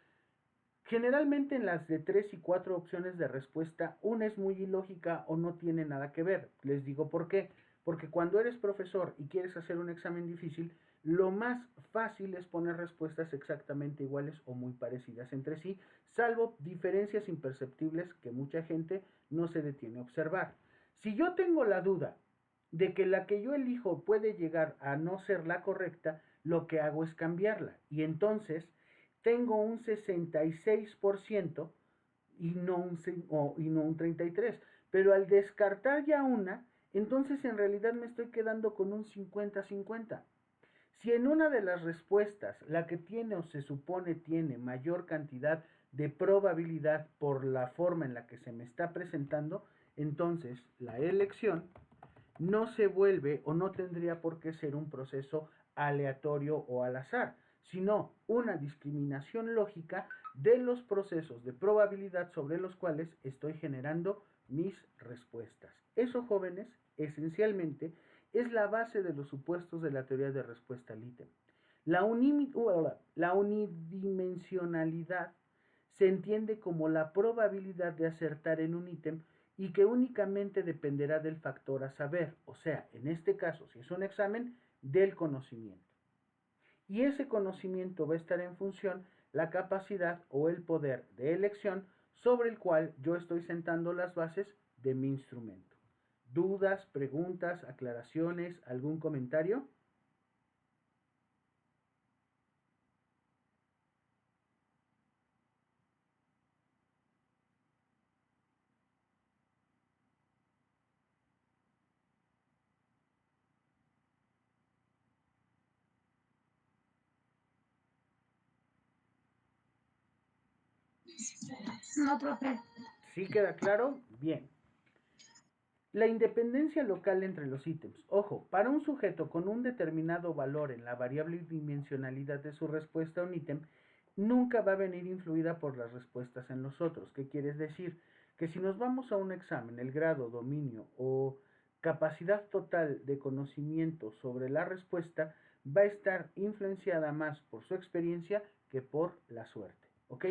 generalmente en las de 3 y 4 opciones de respuesta, una es muy ilógica o no tiene nada que ver. Les digo por qué. Porque cuando eres profesor y quieres hacer un examen difícil, lo más fácil es poner respuestas exactamente iguales o muy parecidas entre sí, salvo diferencias imperceptibles que mucha gente no se detiene a observar. Si yo tengo la duda de que la que yo elijo puede llegar a no ser la correcta, lo que hago es cambiarla. Y entonces tengo un 66% y no un 33%. Pero al descartar ya una, entonces en realidad me estoy quedando con un 50-50. Si en una de las respuestas, la que tiene o se supone tiene mayor cantidad de probabilidad por la forma en la que se me está presentando, entonces la elección no se vuelve o no tendría por qué ser un proceso aleatorio o al azar, sino una discriminación lógica de los procesos de probabilidad sobre los cuales estoy generando mis respuestas. Eso, jóvenes, esencialmente es la base de los supuestos de la teoría de respuesta al ítem. La unidimensionalidad se entiende como la probabilidad de acertar en un ítem y que únicamente dependerá del factor a saber, o sea, en este caso, si es un examen, del conocimiento. Y ese conocimiento va a estar en función la capacidad o el poder de elección sobre el cual yo estoy sentando las bases de mi instrumento. ¿Dudas, preguntas, aclaraciones, algún comentario? No, profe. ¿Sí queda claro? Bien. La independencia local entre los ítems. Ojo, para un sujeto con un determinado valor en la variable dimensionalidad de su respuesta a un ítem, nunca va a venir influida por las respuestas en los otros. ¿Qué quieres decir? Que si nos vamos a un examen, el grado, dominio o capacidad total de conocimiento sobre la respuesta va a estar influenciada más por su experiencia que por la suerte. ¿Ok?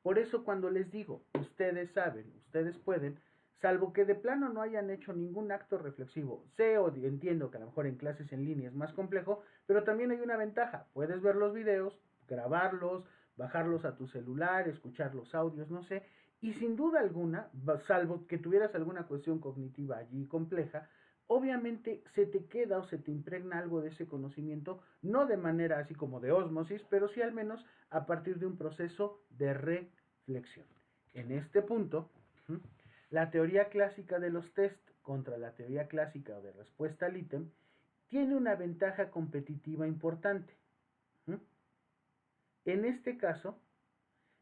Por eso cuando les digo, ustedes saben, ustedes pueden, salvo que de plano no hayan hecho ningún acto reflexivo. Sé o entiendo que a lo mejor en clases en línea es más complejo, pero también hay una ventaja. Puedes ver los videos, grabarlos, bajarlos a tu celular, escuchar los audios, no sé. Y sin duda alguna, salvo que tuvieras alguna cuestión cognitiva allí compleja, obviamente se te queda o se te impregna algo de ese conocimiento, no de manera así como de ósmosis, pero sí al menos a partir de un proceso de reflexión. En este punto, la teoría clásica de los test contra la teoría clásica de respuesta al ítem tiene una ventaja competitiva importante. En este caso,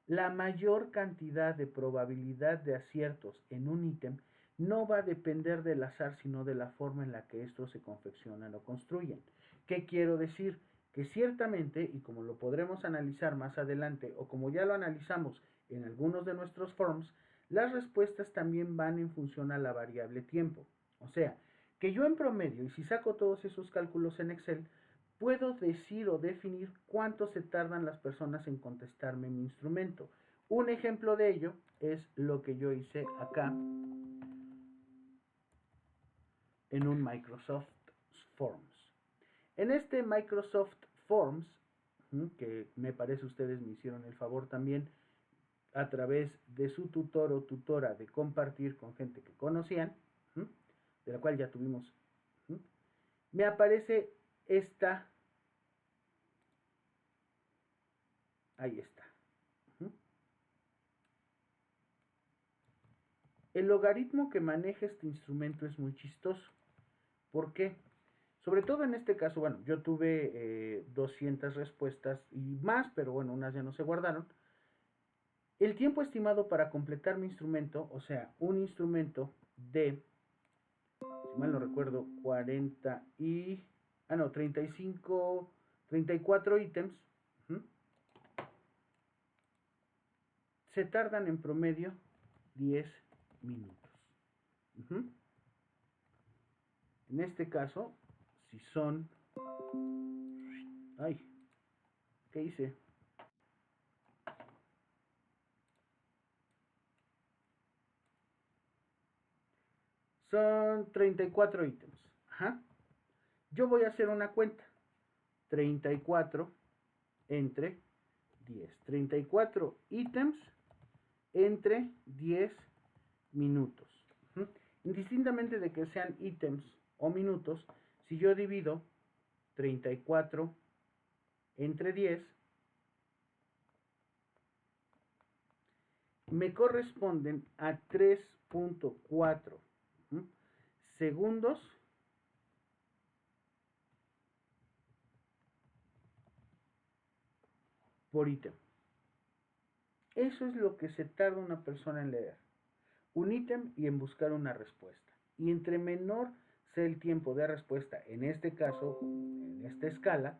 la mayor cantidad de probabilidad de aciertos en un ítem no va a depender del azar, sino de la forma en la que estos se confeccionan o construyen. ¿Qué quiero decir? Que ciertamente, y como lo podremos analizar más adelante, o como ya lo analizamos en algunos de nuestros forms, las respuestas también van en función a la variable tiempo. O sea, que yo en promedio, y si saco todos esos cálculos en Excel, puedo decir o definir cuánto se tardan las personas en contestarme mi instrumento. Un ejemplo de ello es lo que yo hice acá en un Microsoft Forms. En este Microsoft Forms, que me parece ustedes me hicieron el favor también a través de su tutor o tutora de compartir con gente que conocían, de la cual ya tuvimos, me aparece esta. Ahí está. El logaritmo que maneja este instrumento es muy chistoso. ¿Por qué? Sobre todo en este caso, bueno, yo tuve 200 respuestas y más, pero bueno, unas ya no se guardaron. El tiempo estimado para completar mi instrumento, o sea, un instrumento de, si mal no recuerdo, 34 ítems, se tardan en promedio 10 minutos. En este caso, si son... Ay, ¿qué hice? Son 34 ítems. Yo voy a hacer una cuenta. 34 entre 10. 34 ítems entre 10 minutos. Indistintamente de que sean ítems o minutos, si yo divido 34 entre 10, me corresponden a 3.4 segundos por ítem. Eso es lo que se tarda una persona en leer un ítem y en buscar una respuesta. Y entre menor sea el tiempo de respuesta, en este caso, en esta escala,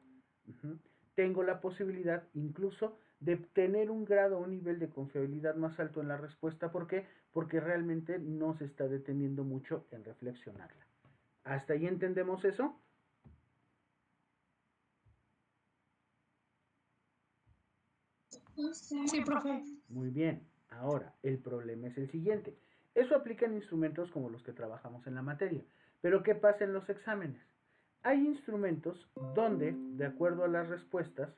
tengo la posibilidad incluso de tener un grado, un nivel de confiabilidad más alto en la respuesta. ¿Por qué? Porque realmente no se está deteniendo mucho en reflexionarla. ¿Hasta ahí entendemos eso? Sí, profe. Muy bien. Ahora, el problema es el siguiente. Eso aplica en instrumentos como los que trabajamos en la materia. Pero ¿qué pasa en los exámenes? Hay instrumentos donde, de acuerdo a las respuestas,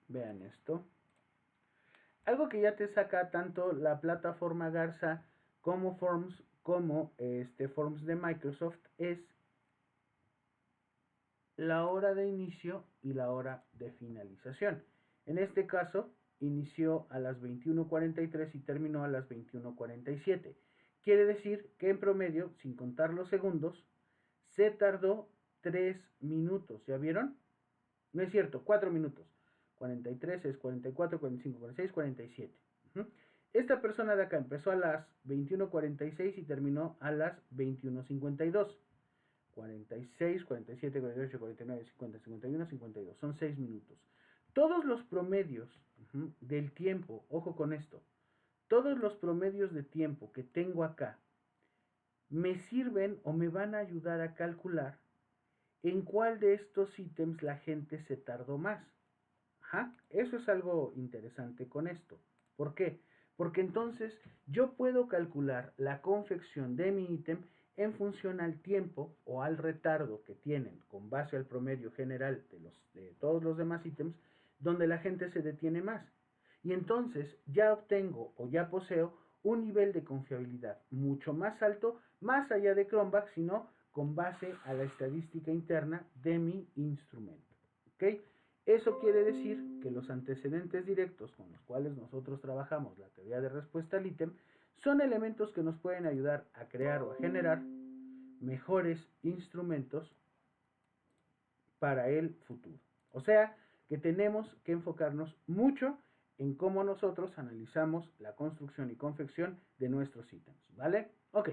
vean esto, algo que ya te saca tanto la plataforma Garza como Forms, Forms de Microsoft, es la hora de inicio y la hora de finalización. En este caso, inició a las 21:43 y terminó a las 21:47. Quiere decir que en promedio, sin contar los segundos, se tardó 3 minutos. ¿Ya vieron? No es cierto, 4 minutos. 43 es 44, 45, 46, 47. Esta persona de acá empezó a las 21:46 y terminó a las 21:52. 46, 47, 48, 49, 50, 51, 52. Son 6 minutos. Todos los promedios del tiempo, ojo con esto, todos los promedios de tiempo que tengo acá me sirven o me van a ayudar a calcular en cuál de estos ítems la gente se tardó más. Eso es algo interesante con esto. ¿Por qué? Porque entonces yo puedo calcular la confección de mi ítem en función al tiempo o al retardo que tienen con base al promedio general de todos los demás ítems, donde la gente se detiene más. Y entonces ya obtengo o ya poseo un nivel de confiabilidad mucho más alto, más allá de Cronbach, sino con base a la estadística interna de mi instrumento. ¿Ok? Eso quiere decir que los antecedentes directos con los cuales nosotros trabajamos la teoría de respuesta al ítem son elementos que nos pueden ayudar a crear o a generar mejores instrumentos para el futuro. O sea, que tenemos que enfocarnos mucho en cómo nosotros analizamos la construcción y confección de nuestros ítems, ¿vale? Ok,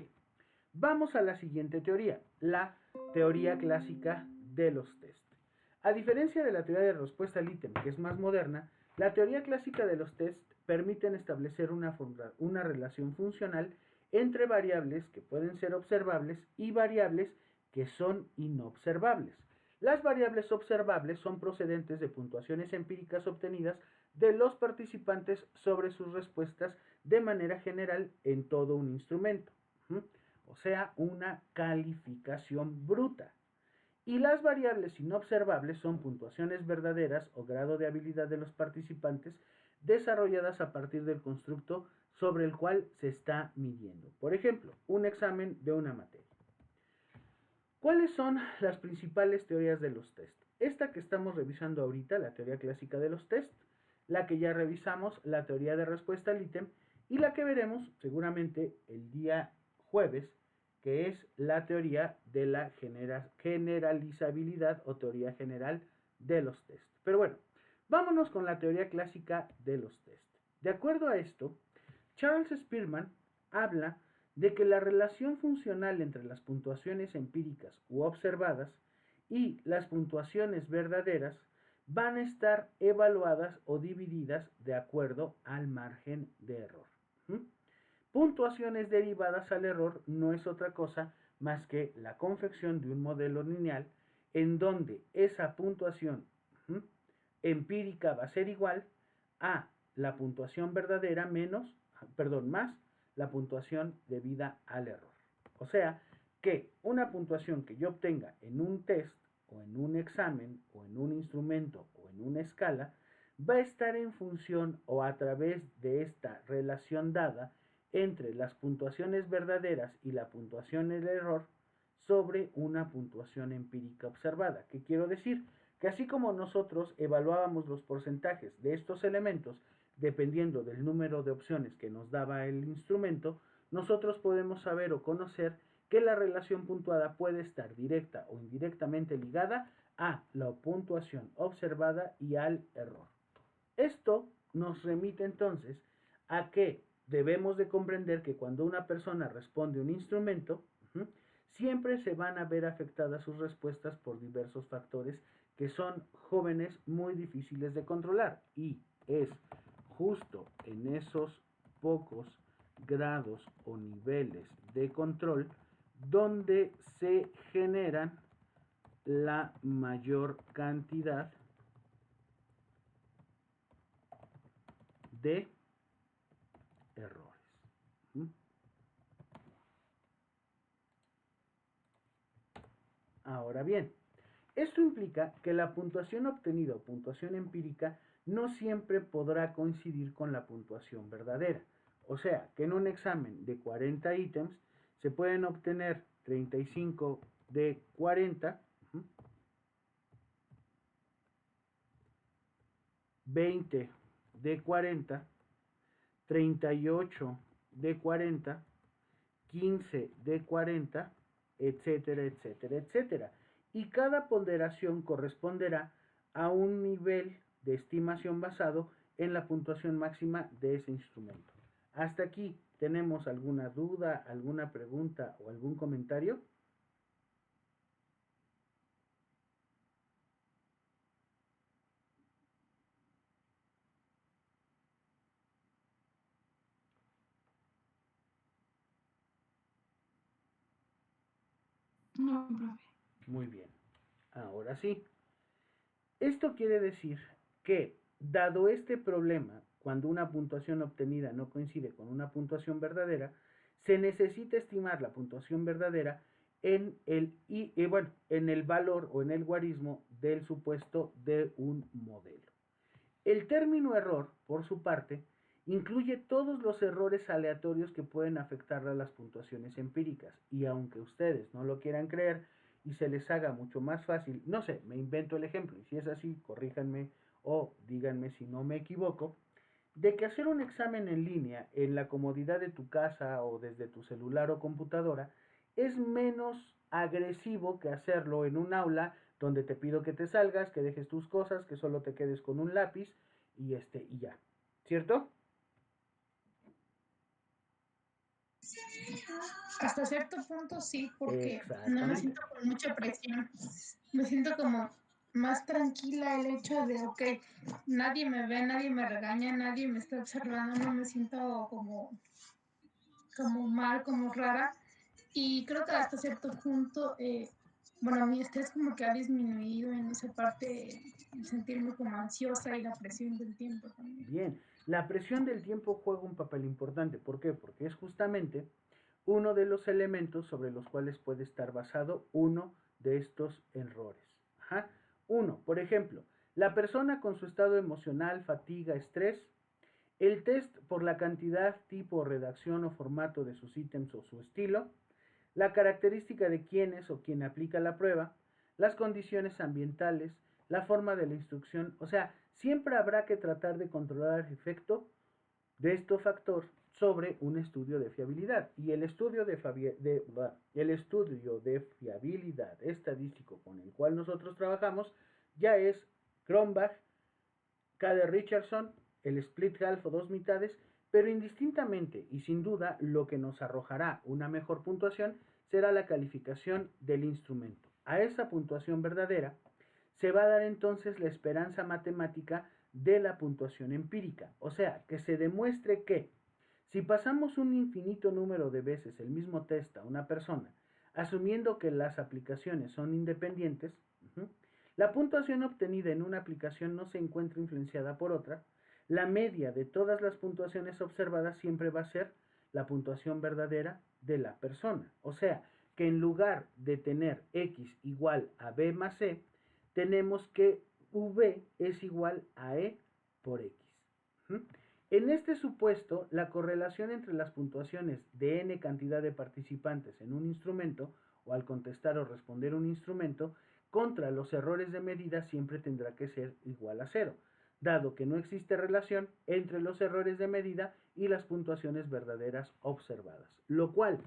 vamos a la siguiente teoría, la teoría clásica de los test. A diferencia de la teoría de respuesta al ítem, que es más moderna, la teoría clásica de los test permiten establecer una relación funcional entre variables que pueden ser observables y variables que son inobservables. Las variables observables son procedentes de puntuaciones empíricas obtenidas de los participantes sobre sus respuestas de manera general en todo un instrumento. O sea, una calificación bruta. Y las variables inobservables son puntuaciones verdaderas o grado de habilidad de los participantes desarrolladas a partir del constructo sobre el cual se está midiendo. Por ejemplo, un examen de una materia. ¿Cuáles son las principales teorías de los test? Esta que estamos revisando ahorita, la teoría clásica de los test, la que ya revisamos, la teoría de respuesta al ítem, y la que veremos seguramente el día jueves, que es la teoría de la generalizabilidad o teoría general de los test. Pero bueno, vámonos con la teoría clásica de los test. De acuerdo a esto, Charles Spearman habla de que la relación funcional entre las puntuaciones empíricas u observadas y las puntuaciones verdaderas van a estar evaluadas o divididas de acuerdo al margen de error. Puntuaciones derivadas al error no es otra cosa más que la confección de un modelo lineal en donde esa puntuación empírica va a ser igual a la puntuación verdadera más la puntuación debida al error. O sea, que una puntuación que yo obtenga en un test o en un examen o en un instrumento o en una escala va a estar en función o a través de esta relación dada entre las puntuaciones verdaderas y la puntuación del error sobre una puntuación empírica observada. ¿Qué quiero decir? Que así como nosotros evaluábamos los porcentajes de estos elementos dependiendo del número de opciones que nos daba el instrumento, nosotros podemos saber o conocer que la relación puntuada puede estar directa o indirectamente ligada a la puntuación observada y al error. Esto nos remite entonces a que debemos de comprender que cuando una persona responde un instrumento, siempre se van a ver afectadas sus respuestas por diversos factores que son jóvenes muy difíciles de controlar, y es justo en esos pocos grados o niveles de control donde se generan la mayor cantidad de errores. Ahora bien, esto implica que la puntuación obtenida o puntuación empírica no siempre podrá coincidir con la puntuación verdadera. O sea, que en un examen de 40 ítems se pueden obtener 35 de 40, 20 de 40, 38 de 40, 15 de 40, etcétera, etcétera, etcétera. Y cada ponderación corresponderá a un nivel de estimación basado en la puntuación máxima de ese instrumento. Hasta aquí, ¿tenemos alguna duda, alguna pregunta o algún comentario? No, profe. Muy bien. Ahora sí. Esto quiere decir que, dado este problema, cuando una puntuación obtenida no coincide con una puntuación verdadera, se necesita estimar la puntuación verdadera en el valor o en el guarismo del supuesto de un modelo. El término error, por su parte, incluye todos los errores aleatorios que pueden afectar a las puntuaciones empíricas, y aunque ustedes no lo quieran creer y se les haga mucho más fácil, no sé, me invento el ejemplo, y si es así, corríjanme o díganme si no me equivoco, de que hacer un examen en línea en la comodidad de tu casa o desde tu celular o computadora es menos agresivo que hacerlo en un aula donde te pido que te salgas, que dejes tus cosas, que solo te quedes con un lápiz y ya. ¿Cierto? Hasta cierto punto sí, porque no me Exactamente. siento con mucha presión. Me siento como más tranquila el hecho de, ok, nadie me ve, nadie me regaña, nadie me está observando, no me siento como mal, como rara. Y creo que hasta cierto punto, bueno, mi estrés como que ha disminuido en esa parte, el sentirme como ansiosa y la presión del tiempo también. Bien, la presión del tiempo juega un papel importante. ¿Por qué? Porque es justamente uno de los elementos sobre los cuales puede estar basado uno de estos errores. Uno, por ejemplo, la persona con su estado emocional, fatiga, estrés, el test por la cantidad, tipo, redacción o formato de sus ítems o su estilo, la característica de quién es o quién aplica la prueba, las condiciones ambientales, la forma de la instrucción, o sea, siempre habrá que tratar de controlar el efecto de este factor sobre un estudio de fiabilidad. Y el estudio de fiabilidad estadístico con el cual nosotros trabajamos ya es Cronbach, K.D. Richardson, el split half o dos mitades, pero indistintamente y sin duda lo que nos arrojará una mejor puntuación será la calificación del instrumento. A esa puntuación verdadera se va a dar entonces la esperanza matemática de la puntuación empírica. O sea, que se demuestre que si pasamos un infinito número de veces el mismo test a una persona, asumiendo que las aplicaciones son independientes, la puntuación obtenida en una aplicación no se encuentra influenciada por otra, la media de todas las puntuaciones observadas siempre va a ser la puntuación verdadera de la persona. O sea, que en lugar de tener x igual a b más c, tenemos que v es igual a e por x. En este supuesto, la correlación entre las puntuaciones de n cantidad de participantes en un instrumento, o al contestar o responder un instrumento, contra los errores de medida siempre tendrá que ser igual a 0, dado que no existe relación entre los errores de medida y las puntuaciones verdaderas observadas, lo cual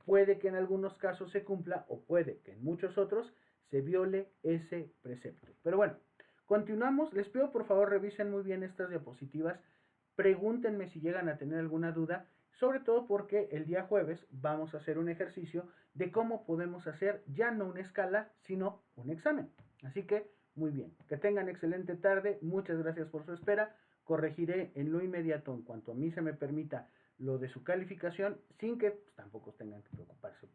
puede que en algunos casos se cumpla o puede que en muchos otros se viole ese precepto. Pero bueno, continuamos. Les pido por favor revisen muy bien estas diapositivas. Pregúntenme si llegan a tener alguna duda, sobre todo porque el día jueves vamos a hacer un ejercicio de cómo podemos hacer ya no una escala, sino un examen. Así que, muy bien, que tengan excelente tarde, muchas gracias por su espera, corregiré en lo inmediato, en cuanto a mí se me permita, lo de su calificación, sin que tampoco tengan que preocuparse.